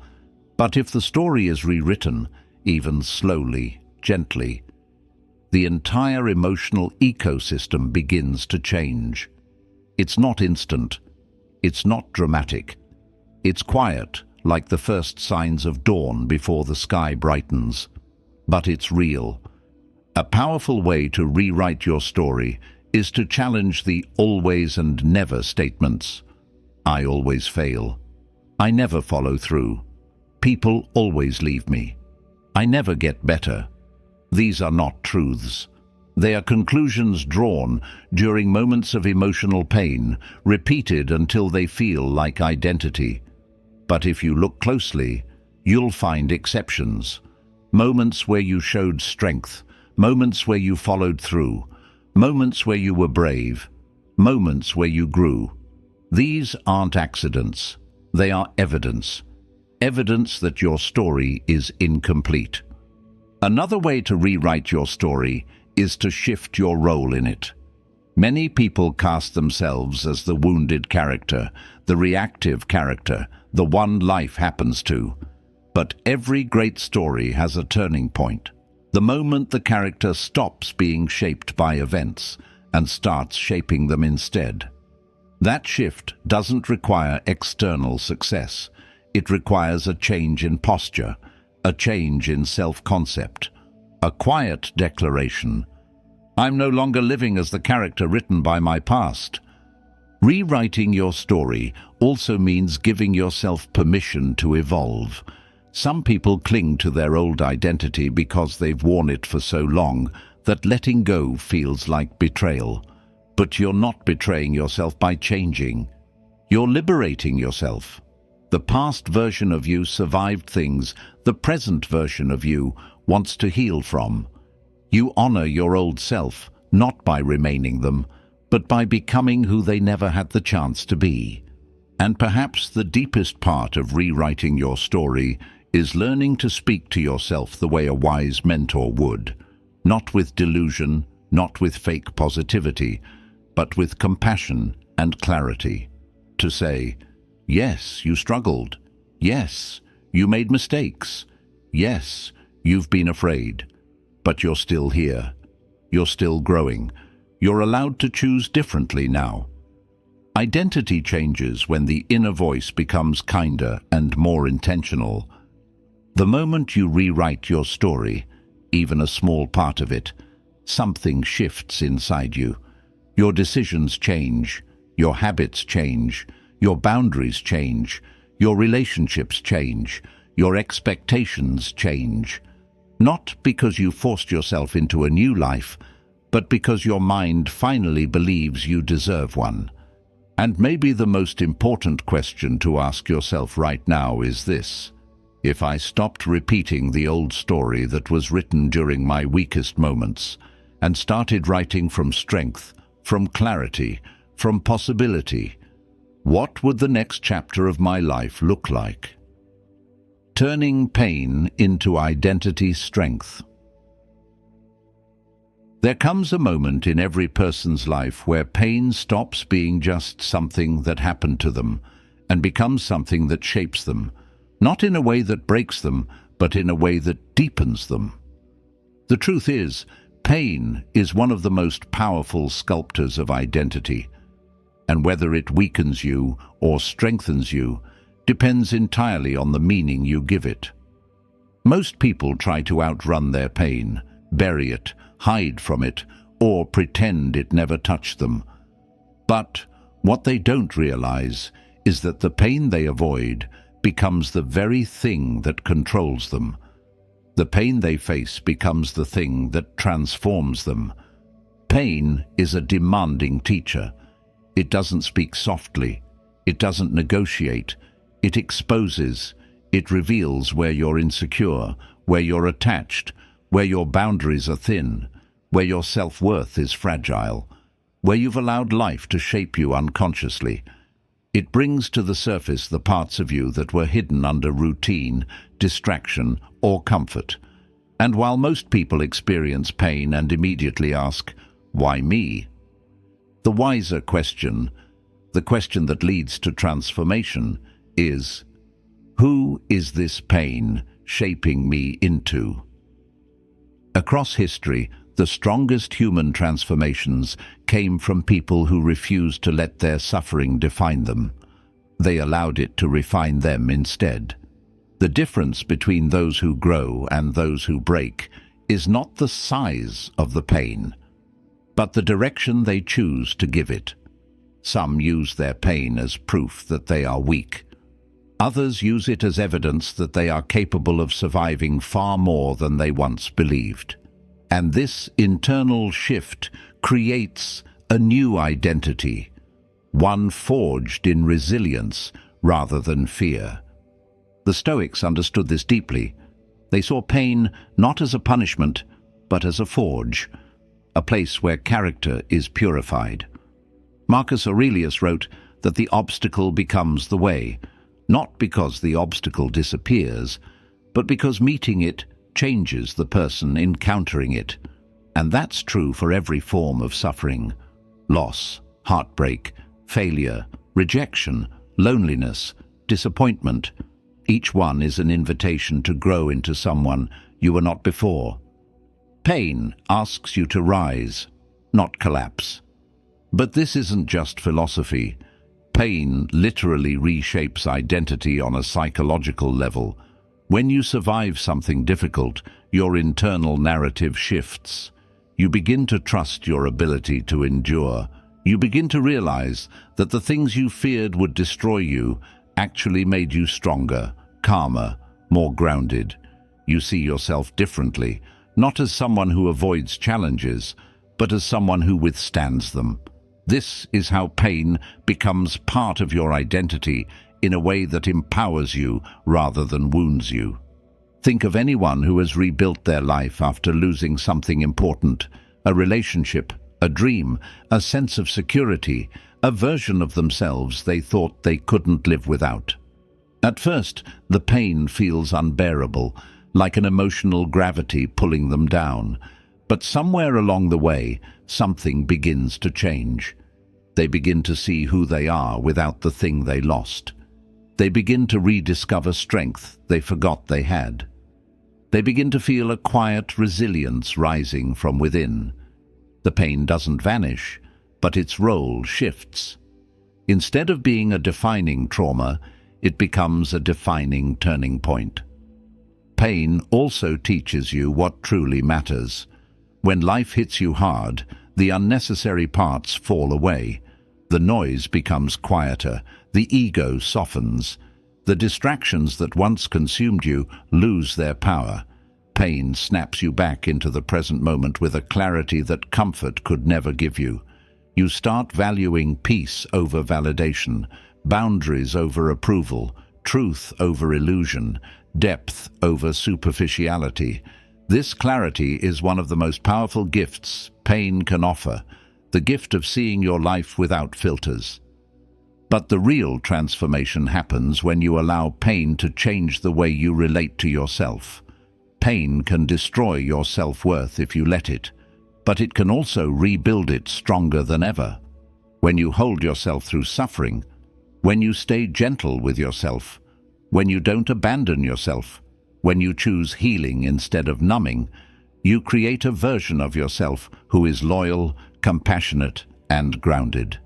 But if the story is rewritten, even slowly, gently, the entire emotional ecosystem begins to change. It's not instant. It's not dramatic. It's quiet, like the first signs of dawn before the sky brightens. But it's real. A powerful way to rewrite your story is to challenge the always and never statements. I always fail. I never follow through. People always leave me. I never get better. These are not truths. They are conclusions drawn during moments of emotional pain, repeated until they feel like identity. But if you look closely, you'll find exceptions. Moments where you showed strength, moments where you followed through, moments where you were brave, moments where you grew. These aren't accidents. They are evidence. Evidence that your story is incomplete. Another way to rewrite your story is to shift your role in it. Many people cast themselves as the wounded character, the reactive character, the one life happens to. But every great story has a turning point. The moment the character stops being shaped by events and starts shaping them instead. That shift doesn't require external success. It requires a change in posture, a change in self-concept, a quiet declaration. I'm no longer living as the character written by my past. Rewriting your story also means giving yourself permission to evolve. Some people cling to their old identity because they've worn it for so long that letting go feels like betrayal. But you're not betraying yourself by changing. You're liberating yourself. The past version of you survived things the present version of you wants to heal from. You honor your old self, not by remaining them, but by becoming who they never had the chance to be. And perhaps the deepest part of rewriting your story is learning to speak to yourself the way a wise mentor would, not with delusion, not with fake positivity, but with compassion and clarity. To say, yes, you struggled. Yes, you made mistakes. Yes, you've been afraid. But you're still here. You're still growing. You're allowed to choose differently now. Identity changes when the inner voice becomes kinder and more intentional. The moment you rewrite your story, even a small part of it, something shifts inside you. Your decisions change, your habits change, your boundaries change, your relationships change, your expectations change. Not because you forced yourself into a new life, but because your mind finally believes you deserve one. And maybe the most important question to ask yourself right now is this: if I stopped repeating the old story that was written during my weakest moments and started writing from strength, from clarity, from possibility, what would the next chapter of my life look like? Turning pain into identity strength. There comes a moment in every person's life where pain stops being just something that happened to them and becomes something that shapes them, not in a way that breaks them, but in a way that deepens them. The truth is, pain is one of the most powerful sculptors of identity, and whether it weakens you or strengthens you depends entirely on the meaning you give it. Most people try to outrun their pain, bury it, hide from it, or pretend it never touched them. But what they don't realize is that the pain they avoid becomes the very thing that controls them. The pain they face becomes the thing that transforms them. Pain is a demanding teacher. It doesn't speak softly. It doesn't negotiate. It exposes. It reveals where you're insecure, where you're attached, where your boundaries are thin, where your self-worth is fragile, where you've allowed life to shape you unconsciously. It brings to the surface the parts of you that were hidden under routine, distraction, or comfort. And while most people experience pain and immediately ask, "Why me?" the wiser question, the question that leads to transformation, is, who is this pain shaping me into? Across history, the strongest human transformations came from people who refused to let their suffering define them. They allowed it to refine them instead. The difference between those who grow and those who break is not the size of the pain, but the direction they choose to give it. Some use their pain as proof that they are weak. Others use it as evidence that they are capable of surviving far more than they once believed. And this internal shift creates a new identity, one forged in resilience rather than fear. The Stoics understood this deeply. They saw pain not as a punishment, but as a forge, a place where character is purified. Marcus Aurelius wrote that the obstacle becomes the way, not because the obstacle disappears, but because meeting it changes the person encountering it. And that's true for every form of suffering: loss, heartbreak, failure, rejection, loneliness, disappointment. Each one is an invitation to grow into someone you were not before. Pain asks you to rise, not collapse. But this isn't just philosophy. Pain literally reshapes identity on a psychological level. When you survive something difficult, your internal narrative shifts. You begin to trust your ability to endure. You begin to realize that the things you feared would destroy you actually made you stronger, calmer, more grounded. You see yourself differently, not as someone who avoids challenges, but as someone who withstands them. This is how pain becomes part of your identity in a way that empowers you rather than wounds you. Think of anyone who has rebuilt their life after losing something important: a relationship, a dream, a sense of security, a version of themselves they thought they couldn't live without. At first, the pain feels unbearable, like an emotional gravity pulling them down. But somewhere along the way, something begins to change. They begin to see who they are without the thing they lost. They begin to rediscover strength they forgot they had. They begin to feel a quiet resilience rising from within. The pain doesn't vanish, but its role shifts. Instead of being a defining trauma, it becomes a defining turning point. Pain also teaches you what truly matters. When life hits you hard, the unnecessary parts fall away. The noise becomes quieter, the ego softens. The distractions that once consumed you lose their power. Pain snaps you back into the present moment with a clarity that comfort could never give you. You start valuing peace over validation, boundaries over approval, truth over illusion, depth over superficiality. This clarity is one of the most powerful gifts pain can offer, the gift of seeing your life without filters. But the real transformation happens when you allow pain to change the way you relate to yourself. Pain can destroy your self-worth if you let it, but it can also rebuild it stronger than ever. When you hold yourself through suffering, when you stay gentle with yourself, when you don't abandon yourself, when you choose healing instead of numbing, you create a version of yourself who is loyal, compassionate, and grounded.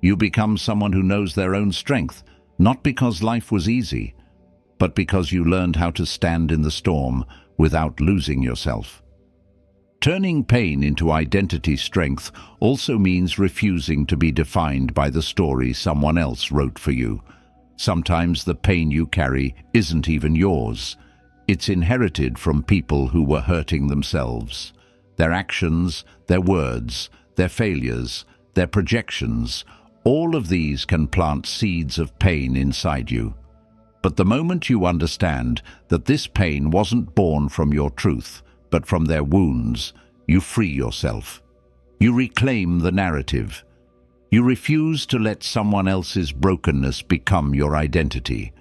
You become someone who knows their own strength, not because life was easy, but because you learned how to stand in the storm without losing yourself. Turning pain into identity strength also means refusing to be defined by the story someone else wrote for you. Sometimes the pain you carry isn't even yours. It's inherited from people who were hurting themselves. Their actions, their words, their failures, their projections, All of these can plant seeds of pain inside you. But the moment you understand that this pain wasn't born from your truth, but from their wounds, you free yourself. You reclaim the narrative. You refuse to let someone else's brokenness become your identity.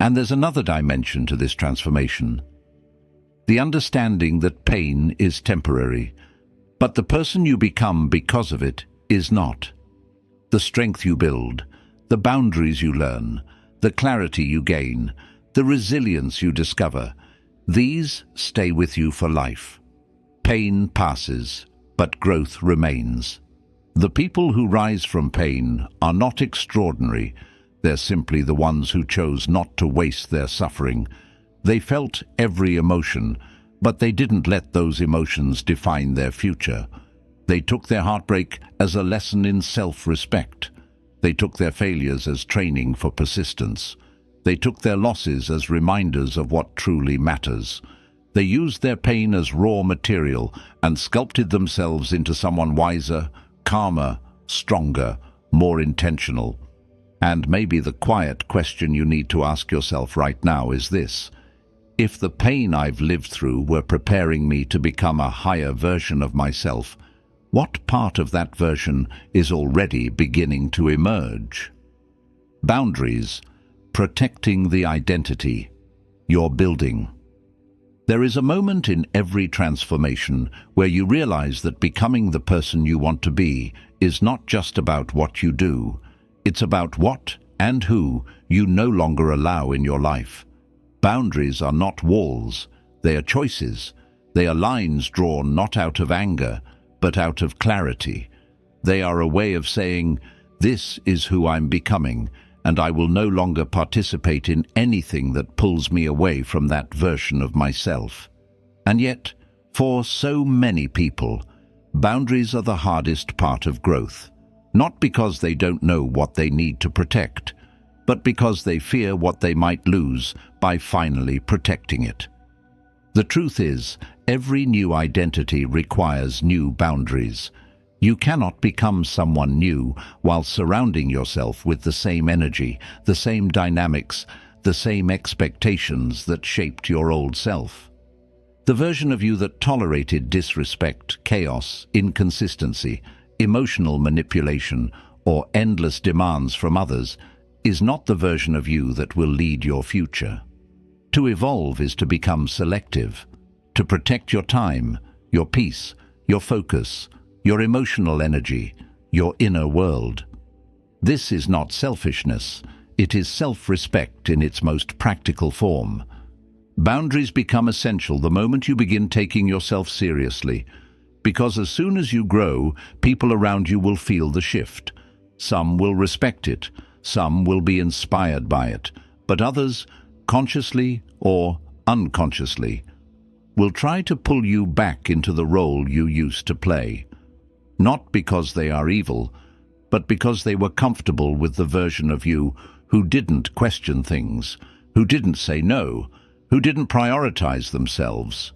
And there's another dimension to this transformation. The understanding that pain is temporary, but the person you become because of it is not. The strength you build, the boundaries you learn, the clarity you gain, the resilience you discover, these stay with you for life. Pain passes, but growth remains. The people who rise from pain are not extraordinary. They're simply the ones who chose not to waste their suffering. They felt every emotion, but they didn't let those emotions define their future. They took their heartbreak as a lesson in self-respect. They took their failures as training for persistence. They took their losses as reminders of what truly matters. They used their pain as raw material and sculpted themselves into someone wiser, calmer, stronger, more intentional. And maybe the quiet question you need to ask yourself right now is this: if the pain I've lived through were preparing me to become a higher version of myself, what part of that version is already beginning to emerge? Boundaries, protecting the identity you're building. There is a moment in every transformation where you realize that becoming the person you want to be is not just about what you do. It's about what and who you no longer allow in your life. Boundaries are not walls, they are choices. They are lines drawn not out of anger, but out of clarity. They are a way of saying, this is who I'm becoming, and I will no longer participate in anything that pulls me away from that version of myself. And yet, for so many people, boundaries are the hardest part of growth, not because they don't know what they need to protect, but because they fear what they might lose by finally protecting it. The truth is, every new identity requires new boundaries. You cannot become someone new while surrounding yourself with the same energy, the same dynamics, the same expectations that shaped your old self. The version of you that tolerated disrespect, chaos, inconsistency, emotional manipulation, or endless demands from others is not the version of you that will lead your future. To evolve is to become selective, to protect your time, your peace, your focus, your emotional energy, your inner world. This is not selfishness, it is self-respect in its most practical form. Boundaries become essential the moment you begin taking yourself seriously, because as soon as you grow, people around you will feel the shift. Some will respect it, some will be inspired by it, but others, consciously or unconsciously, will try to pull you back into the role you used to play. Not because they are evil, but because they were comfortable with the version of you who didn't question things, who didn't say no, who didn't prioritize themselves.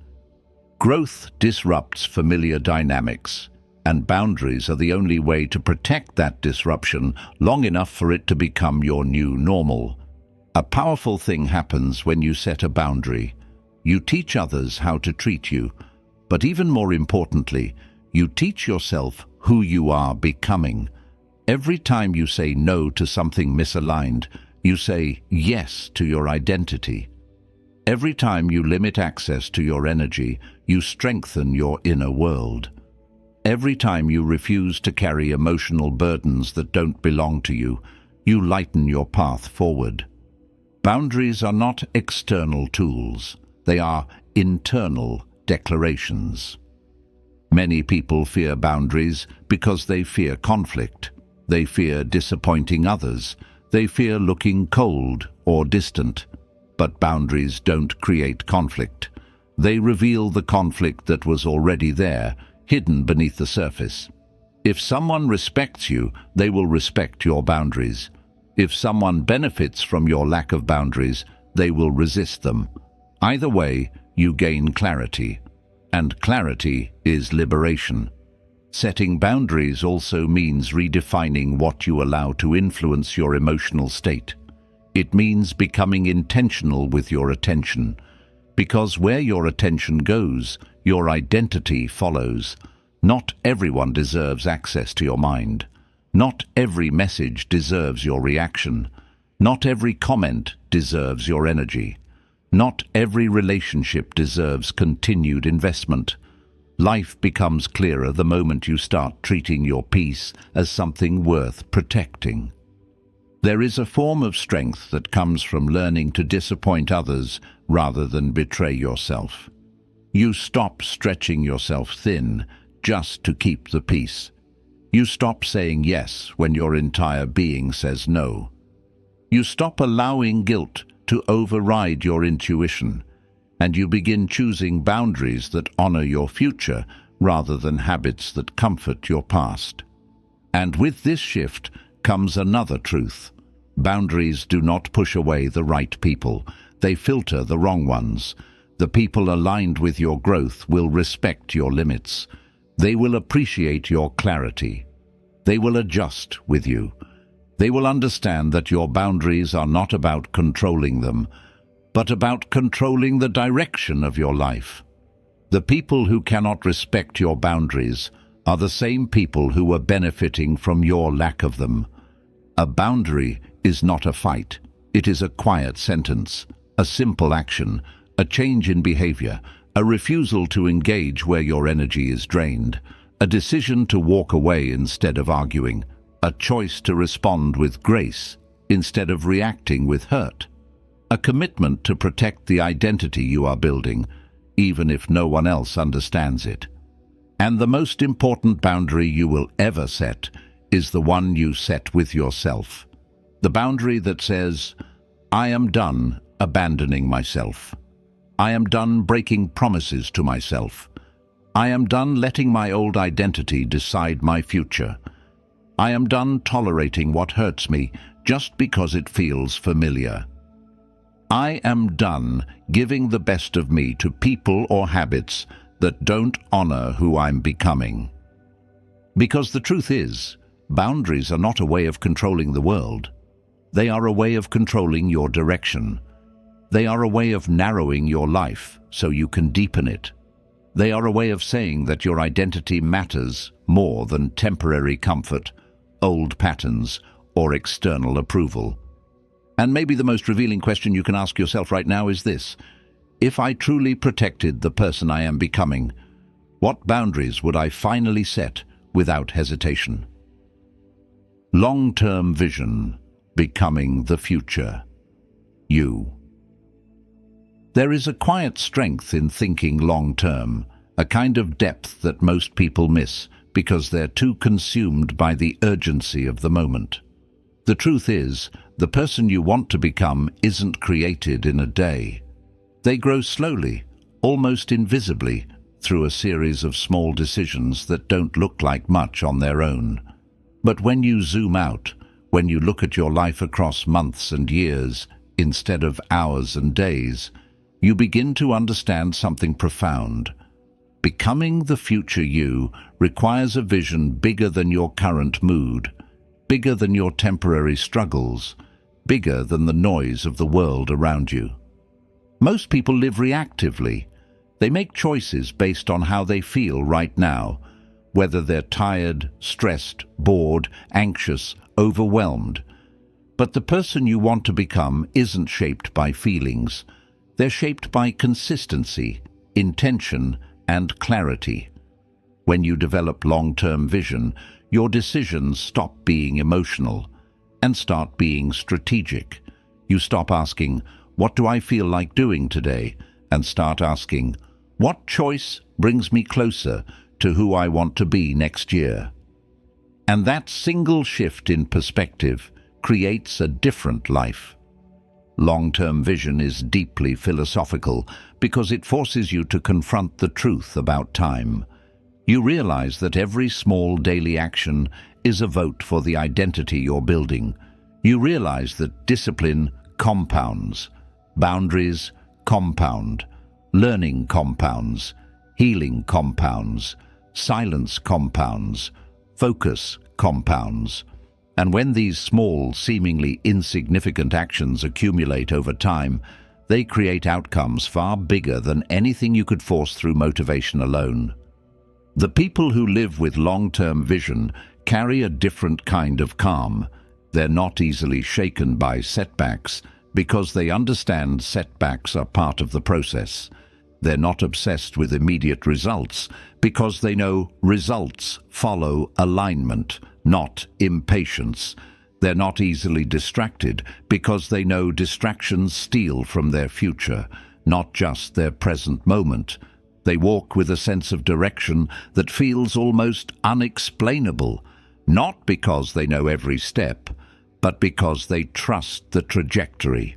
Growth disrupts familiar dynamics, and boundaries are the only way to protect that disruption long enough for it to become your new normal. A powerful thing happens when you set a boundary. You teach others how to treat you, but even more importantly, you teach yourself who you are becoming. Every time you say no to something misaligned, you say yes to your identity. Every time you limit access to your energy, you strengthen your inner world. Every time you refuse to carry emotional burdens that don't belong to you, you lighten your path forward. Boundaries are not external tools. They are internal declarations. Many people fear boundaries because they fear conflict. They fear disappointing others. They fear looking cold or distant. But boundaries don't create conflict. They reveal the conflict that was already there, hidden beneath the surface. If someone respects you, they will respect your boundaries. If someone benefits from your lack of boundaries, they will resist them. Either way, you gain clarity. And clarity is liberation. Setting boundaries also means redefining what you allow to influence your emotional state. It means becoming intentional with your attention, because where your attention goes, your identity follows. Not everyone deserves access to your mind. Not every message deserves your reaction. Not every comment deserves your energy. Not every relationship deserves continued investment. Life becomes clearer the moment you start treating your peace as something worth protecting. There is a form of strength that comes from learning to disappoint others rather than betray yourself. You stop stretching yourself thin just to keep the peace. You stop saying yes when your entire being says no. You stop allowing guilt to override your intuition, and you begin choosing boundaries that honor your future rather than habits that comfort your past. And with this shift comes another truth. Boundaries do not push away the right people. They filter the wrong ones. The people aligned with your growth will respect your limits. They will appreciate your clarity. They will adjust with you. They will understand that your boundaries are not about controlling them, but about controlling the direction of your life. The people who cannot respect your boundaries are the same people who are benefiting from your lack of them. A boundary is not a fight. It is a quiet sentence, a simple action, a change in behavior, a refusal to engage where your energy is drained, a decision to walk away instead of arguing, a choice to respond with grace instead of reacting with hurt. A commitment to protect the identity you are building, even if no one else understands it. And the most important boundary you will ever set is the one you set with yourself. The boundary that says, I am done abandoning myself. I am done breaking promises to myself. I am done letting my old identity decide my future. I am done tolerating what hurts me just because it feels familiar. I am done giving the best of me to people or habits that don't honor who I'm becoming. Because the truth is, boundaries are not a way of controlling the world. They are a way of controlling your direction. They are a way of narrowing your life so you can deepen it. They are a way of saying that your identity matters more than temporary comfort, old patterns, or external approval. And maybe the most revealing question you can ask yourself right now is this: if I truly protected the person I am becoming, what boundaries would I finally set without hesitation? Long-term vision, becoming the future. You. There is a quiet strength in thinking long-term, a kind of depth that most people miss because they're too consumed by the urgency of the moment. The truth is, the person you want to become isn't created in a day. They grow slowly, almost invisibly, through a series of small decisions that don't look like much on their own. But when you zoom out, when you look at your life across months and years, instead of hours and days, you begin to understand something profound. Becoming the future you requires a vision bigger than your current mood, bigger than your temporary struggles, bigger than the noise of the world around you. Most people live reactively. They make choices based on how they feel right now, whether they're tired, stressed, bored, anxious, overwhelmed. But the person you want to become isn't shaped by feelings. They're shaped by consistency, intention, and clarity. When you develop long-term vision, your decisions stop being emotional and start being strategic. You stop asking, "What do I feel like doing today?" and start asking, "What choice brings me closer to who I want to be next year?" And that single shift in perspective creates a different life. Long-term vision is deeply philosophical because it forces you to confront the truth about time. You realize that every small daily action is a vote for the identity you're building. You realize that discipline compounds, boundaries compound, learning compounds, healing compounds, silence compounds, focus compounds. And when these small, seemingly insignificant actions accumulate over time, they create outcomes far bigger than anything you could force through motivation alone. The people who live with long-term vision carry a different kind of calm. They're not easily shaken by setbacks because they understand setbacks are part of the process. They're not obsessed with immediate results because they know results follow alignment, not impatience. They're not easily distracted because they know distractions steal from their future, not just their present moment. They walk with a sense of direction that feels almost unexplainable, not because they know every step, but because they trust the trajectory.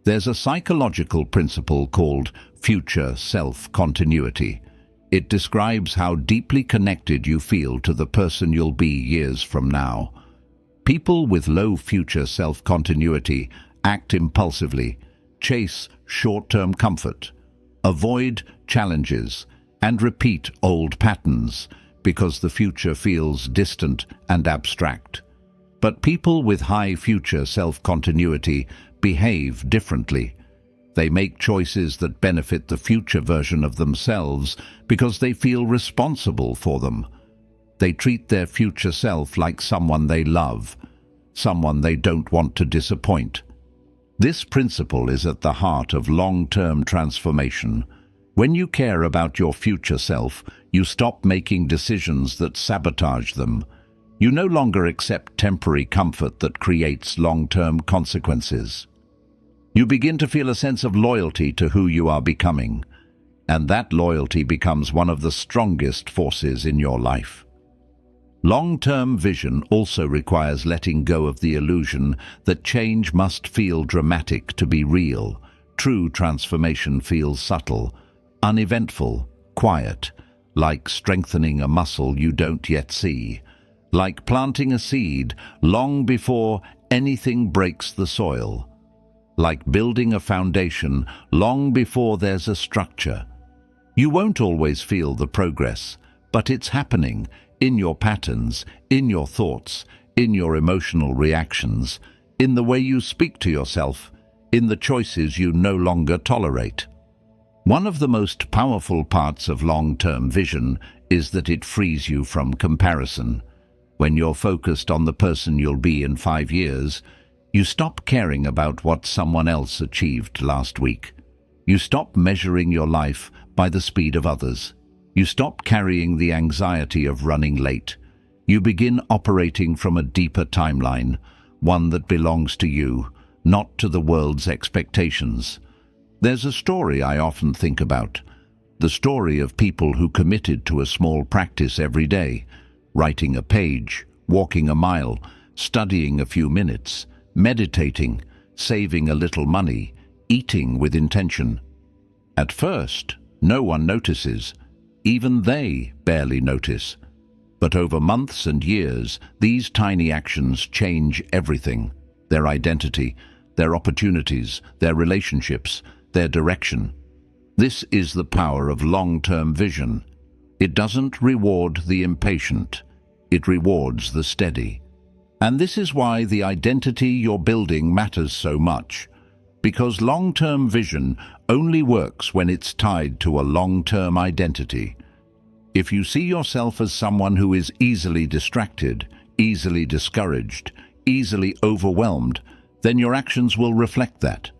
There's a psychological principle called future self-continuity. It describes how deeply connected you feel to the person you'll be years from now. People with low future self-continuity act impulsively, chase short-term comfort, avoid challenges, and repeat old patterns because the future feels distant and abstract. But people with high future self-continuity behave differently. They make choices that benefit the future version of themselves because they feel responsible for them. They treat their future self like someone they love, someone they don't want to disappoint. This principle is at the heart of long-term transformation. When you care about your future self, you stop making decisions that sabotage them. You no longer accept temporary comfort that creates long-term consequences. You begin to feel a sense of loyalty to who you are becoming, and that loyalty becomes one of the strongest forces in your life. Long-term vision also requires letting go of the illusion that change must feel dramatic to be real. True transformation feels subtle, uneventful, quiet, like strengthening a muscle you don't yet see, like planting a seed long before anything breaks the soil, like building a foundation long before there's a structure. You won't always feel the progress, but it's happening in your patterns, in your thoughts, in your emotional reactions, in the way you speak to yourself, in the choices you no longer tolerate. One of the most powerful parts of long-term vision is that it frees you from comparison. When you're focused on the person you'll be in 5 years, you stop caring about what someone else achieved last week. You stop measuring your life by the speed of others. You stop carrying the anxiety of running late. You begin operating from a deeper timeline, one that belongs to you, not to the world's expectations. There's a story I often think about, the story of people who committed to a small practice every day, writing a page, walking a mile, studying a few minutes, meditating, saving a little money, eating with intention. At first, no one notices. Even they barely notice. But over months and years, these tiny actions change everything: their identity, their opportunities, their relationships, their direction. This is the power of long-term vision. It doesn't reward the impatient. It rewards the steady. And this is why the identity you're building matters so much. Because long-term vision only works when it's tied to a long-term identity. If you see yourself as someone who is easily distracted, easily discouraged, easily overwhelmed, then your actions will reflect that.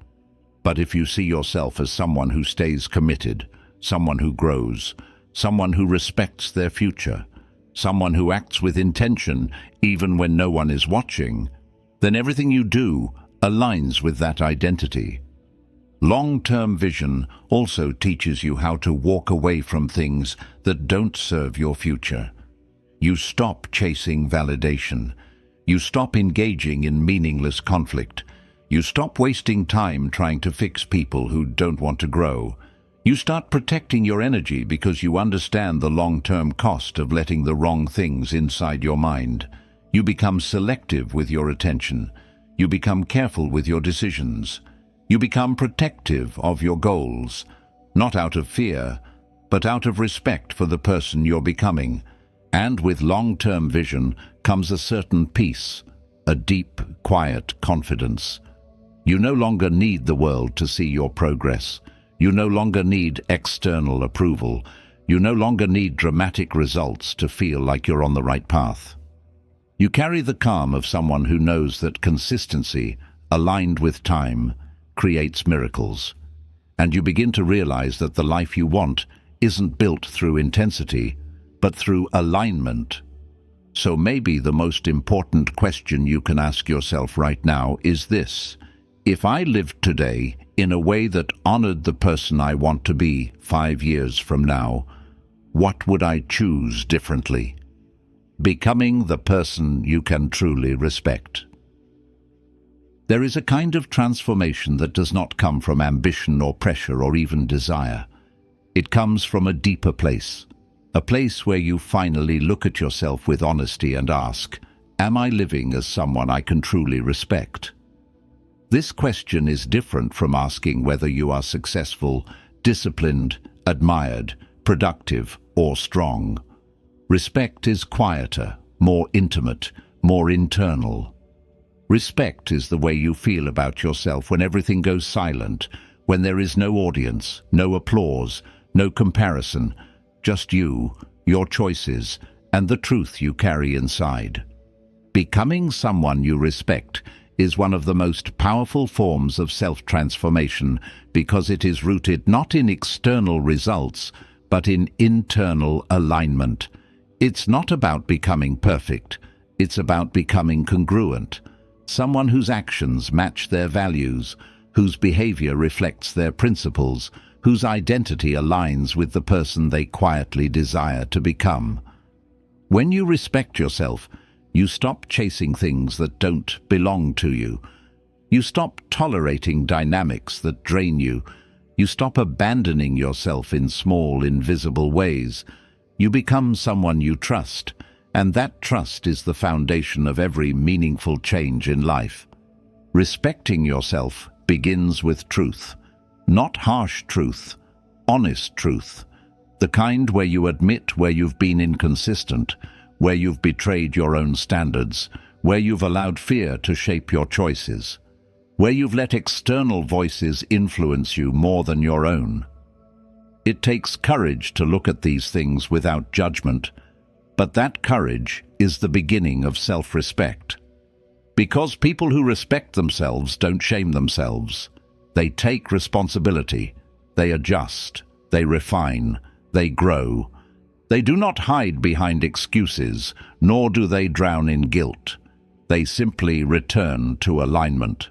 But if you see yourself as someone who stays committed, someone who grows, someone who respects their future, someone who acts with intention even when no one is watching, then everything you do aligns with that identity. Long-term vision also teaches you how to walk away from things that don't serve your future. You stop chasing validation. You stop engaging in meaningless conflict. You stop wasting time trying to fix people who don't want to grow. You start protecting your energy because you understand the long-term cost of letting the wrong things inside your mind. You become selective with your attention. You become careful with your decisions. You become protective of your goals, not out of fear, but out of respect for the person you're becoming. And with long-term vision comes a certain peace, a deep, quiet confidence. You no longer need the world to see your progress. You no longer need external approval. You no longer need dramatic results to feel like you're on the right path. You carry the calm of someone who knows that consistency, aligned with time, creates miracles. And you begin to realize that the life you want isn't built through intensity, but through alignment. So maybe the most important question you can ask yourself right now is this: if I lived today in a way that honored the person I want to be 5 years from now, what would I choose differently? Becoming the person you can truly respect. There is a kind of transformation that does not come from ambition or pressure or even desire. It comes from a deeper place, a place where you finally look at yourself with honesty and ask, am I living as someone I can truly respect? This question is different from asking whether you are successful, disciplined, admired, productive, or strong. Respect is quieter, more intimate, more internal. Respect is the way you feel about yourself when everything goes silent, when there is no audience, no applause, no comparison, just you, your choices, and the truth you carry inside. Becoming someone you respect is one of the most powerful forms of self-transformation because it is rooted not in external results, but in internal alignment. It's not about becoming perfect, it's about becoming congruent. Someone whose actions match their values, whose behavior reflects their principles, whose identity aligns with the person they quietly desire to become. When you respect yourself, you stop chasing things that don't belong to you. You stop tolerating dynamics that drain you. You stop abandoning yourself in small, invisible ways. You become someone you trust, and that trust is the foundation of every meaningful change in life. Respecting yourself begins with truth. Not harsh truth, honest truth. The kind where you admit where you've been inconsistent, where you've betrayed your own standards, where you've allowed fear to shape your choices, where you've let external voices influence you more than your own. It takes courage to look at these things without judgment, but that courage is the beginning of self-respect. Because people who respect themselves don't shame themselves. They take responsibility, they adjust, they refine, they grow. They do not hide behind excuses, nor do they drown in guilt. They simply return to alignment.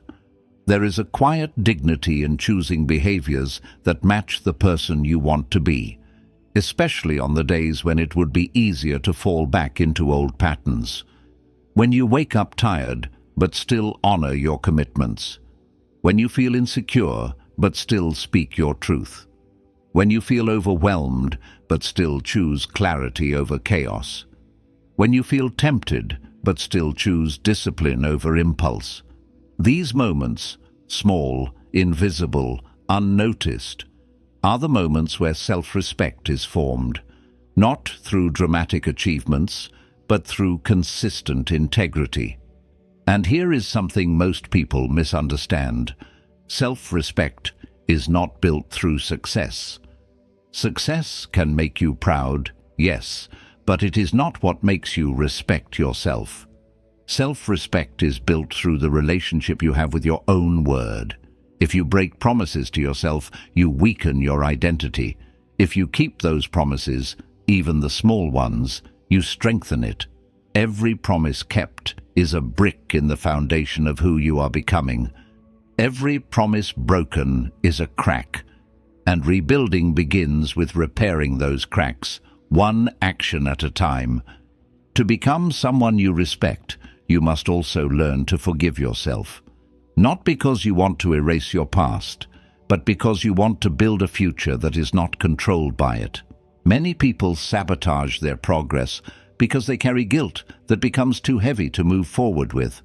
There is a quiet dignity in choosing behaviors that match the person you want to be, especially on the days when it would be easier to fall back into old patterns. When you wake up tired, but still honor your commitments. When you feel insecure, but still speak your truth. When you feel overwhelmed, but still choose clarity over chaos. When you feel tempted, but still choose discipline over impulse. These moments, small, invisible, unnoticed, are the moments where self-respect is formed, not through dramatic achievements, but through consistent integrity. And here is something most people misunderstand. Self-respect is not built through success. Success can make you proud, yes, but it is not what makes you respect yourself. Self-respect is built through the relationship you have with your own word. If you break promises to yourself, you weaken your identity. If you keep those promises, even the small ones, you strengthen it. Every promise kept is a brick in the foundation of who you are becoming. Every promise broken is a crack, and rebuilding begins with repairing those cracks, one action at a time. To become someone you respect, you must also learn to forgive yourself. Not because you want to erase your past, but because you want to build a future that is not controlled by it. Many people sabotage their progress because they carry guilt that becomes too heavy to move forward with.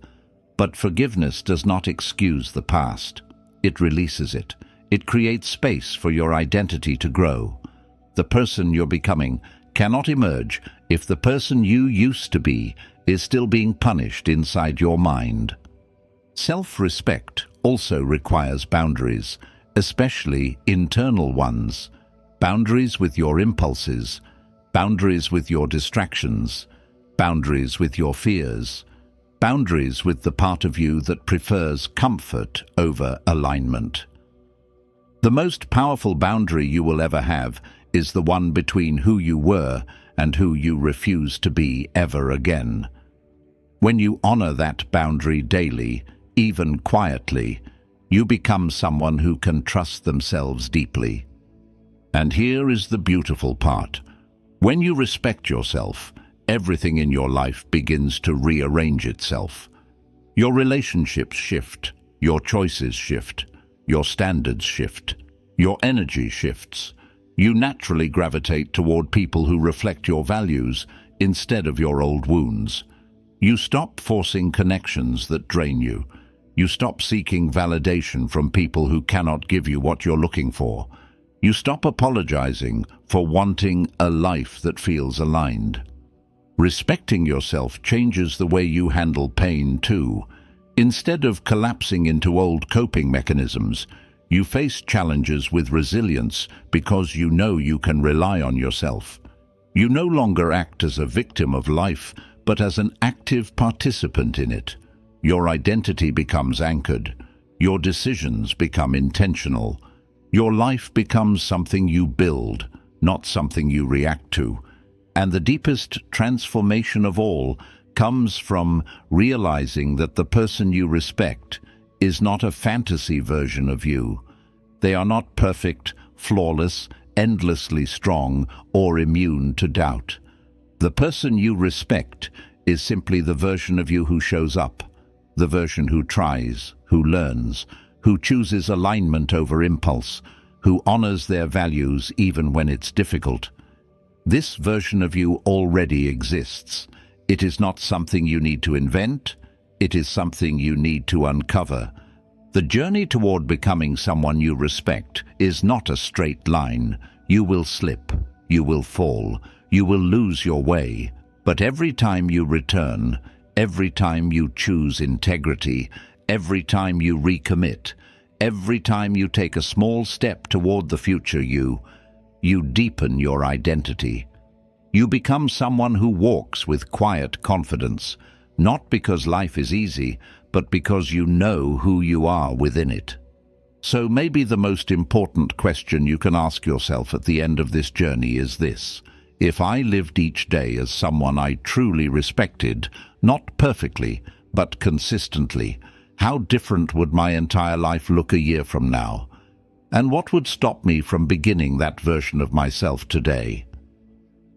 But forgiveness does not excuse the past. It releases it. It creates space for your identity to grow. The person you're becoming cannot emerge if the person you used to be is still being punished inside your mind. Self-respect also requires boundaries, especially internal ones. Boundaries with your impulses, boundaries with your distractions, boundaries with your fears, boundaries with the part of you that prefers comfort over alignment. The most powerful boundary you will ever have is the one between who you were and who you refuse to be ever again. When you honor that boundary daily, even quietly, you become someone who can trust themselves deeply. And here is the beautiful part. When you respect yourself, everything in your life begins to rearrange itself. Your relationships shift, your choices shift, your standards shift, your energy shifts. You naturally gravitate toward people who reflect your values instead of your old wounds. You stop forcing connections that drain you. You stop seeking validation from people who cannot give you what you're looking for. You stop apologizing for wanting a life that feels aligned. Respecting yourself changes the way you handle pain too. Instead of collapsing into old coping mechanisms, you face challenges with resilience because you know you can rely on yourself. You no longer act as a victim of life, but as an active participant in it. Your identity becomes anchored. Your decisions become intentional. Your life becomes something you build, not something you react to. And the deepest transformation of all comes from realizing that the person you respect is not a fantasy version of you. They are not perfect, flawless, endlessly strong, or immune to doubt. The person you respect is simply the version of you who shows up, the version who tries, who learns, who chooses alignment over impulse, who honors their values even when it's difficult. This version of you already exists. It is not something you need to invent. It is something you need to uncover. The journey toward becoming someone you respect is not a straight line. You will slip, you will fall, you will lose your way. But every time you return, every time you choose integrity, every time you recommit, every time you take a small step toward the future you deepen your identity. You become someone who walks with quiet confidence, not because life is easy, but because you know who you are within it. So maybe the most important question you can ask yourself at the end of this journey is this: if I lived each day as someone I truly respected, not perfectly, but consistently, how different would my entire life look a year from now? And what would stop me from beginning that version of myself today?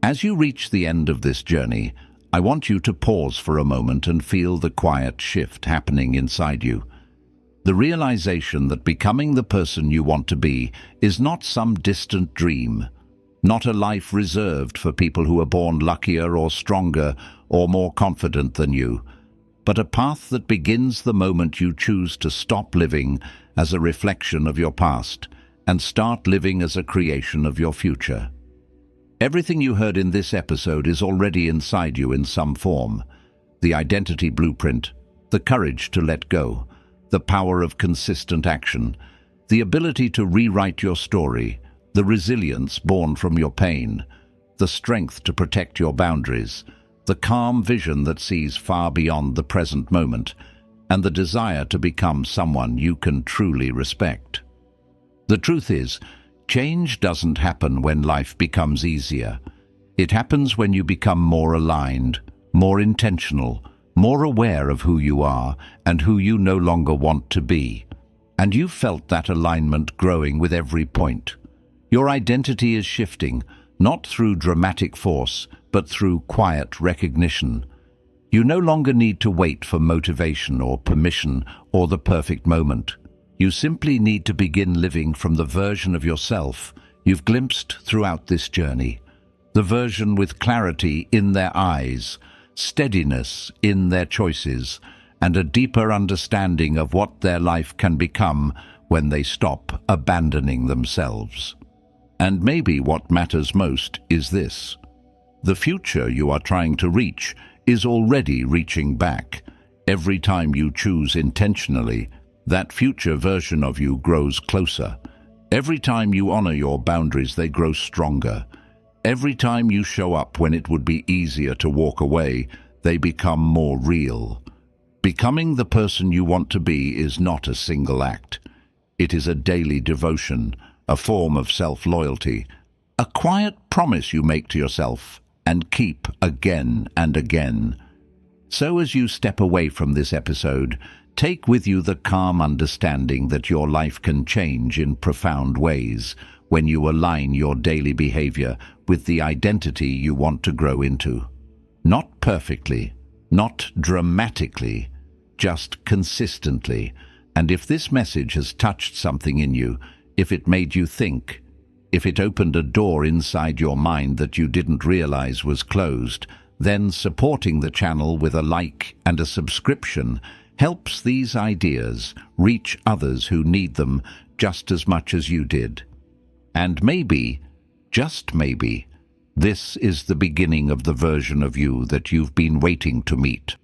As you reach the end of this journey, I want you to pause for a moment and feel the quiet shift happening inside you. The realization that becoming the person you want to be is not some distant dream, not a life reserved for people who are born luckier or stronger or more confident than you, but a path that begins the moment you choose to stop living as a reflection of your past and start living as a creation of your future. Everything you heard in this episode is already inside you in some form. The identity blueprint, the courage to let go, the power of consistent action, the ability to rewrite your story, the resilience born from your pain, the strength to protect your boundaries, the calm vision that sees far beyond the present moment, and the desire to become someone you can truly respect. The truth is, change doesn't happen when life becomes easier. It happens when you become more aligned, more intentional, more aware of who you are and who you no longer want to be. And you've felt that alignment growing with every point. Your identity is shifting, not through dramatic force, but through quiet recognition. You no longer need to wait for motivation or permission or the perfect moment. You simply need to begin living from the version of yourself you've glimpsed throughout this journey. The version with clarity in their eyes, steadiness in their choices, and a deeper understanding of what their life can become when they stop abandoning themselves. And maybe what matters most is this. The future you are trying to reach is already reaching back. Every time you choose intentionally, that future version of you grows closer. Every time you honor your boundaries, they grow stronger. Every time you show up when it would be easier to walk away, they become more real. Becoming the person you want to be is not a single act. It is a daily devotion, a form of self-loyalty, a quiet promise you make to yourself and keep again and again. So as you step away from this episode, take with you the calm understanding that your life can change in profound ways when you align your daily behavior with the identity you want to grow into. Not perfectly, not dramatically, just consistently. And if this message has touched something in you, if it made you think, if it opened a door inside your mind that you didn't realize was closed, then supporting the channel with a like and a subscription helps these ideas reach others who need them just as much as you did. And maybe, just maybe, this is the beginning of the version of you that you've been waiting to meet.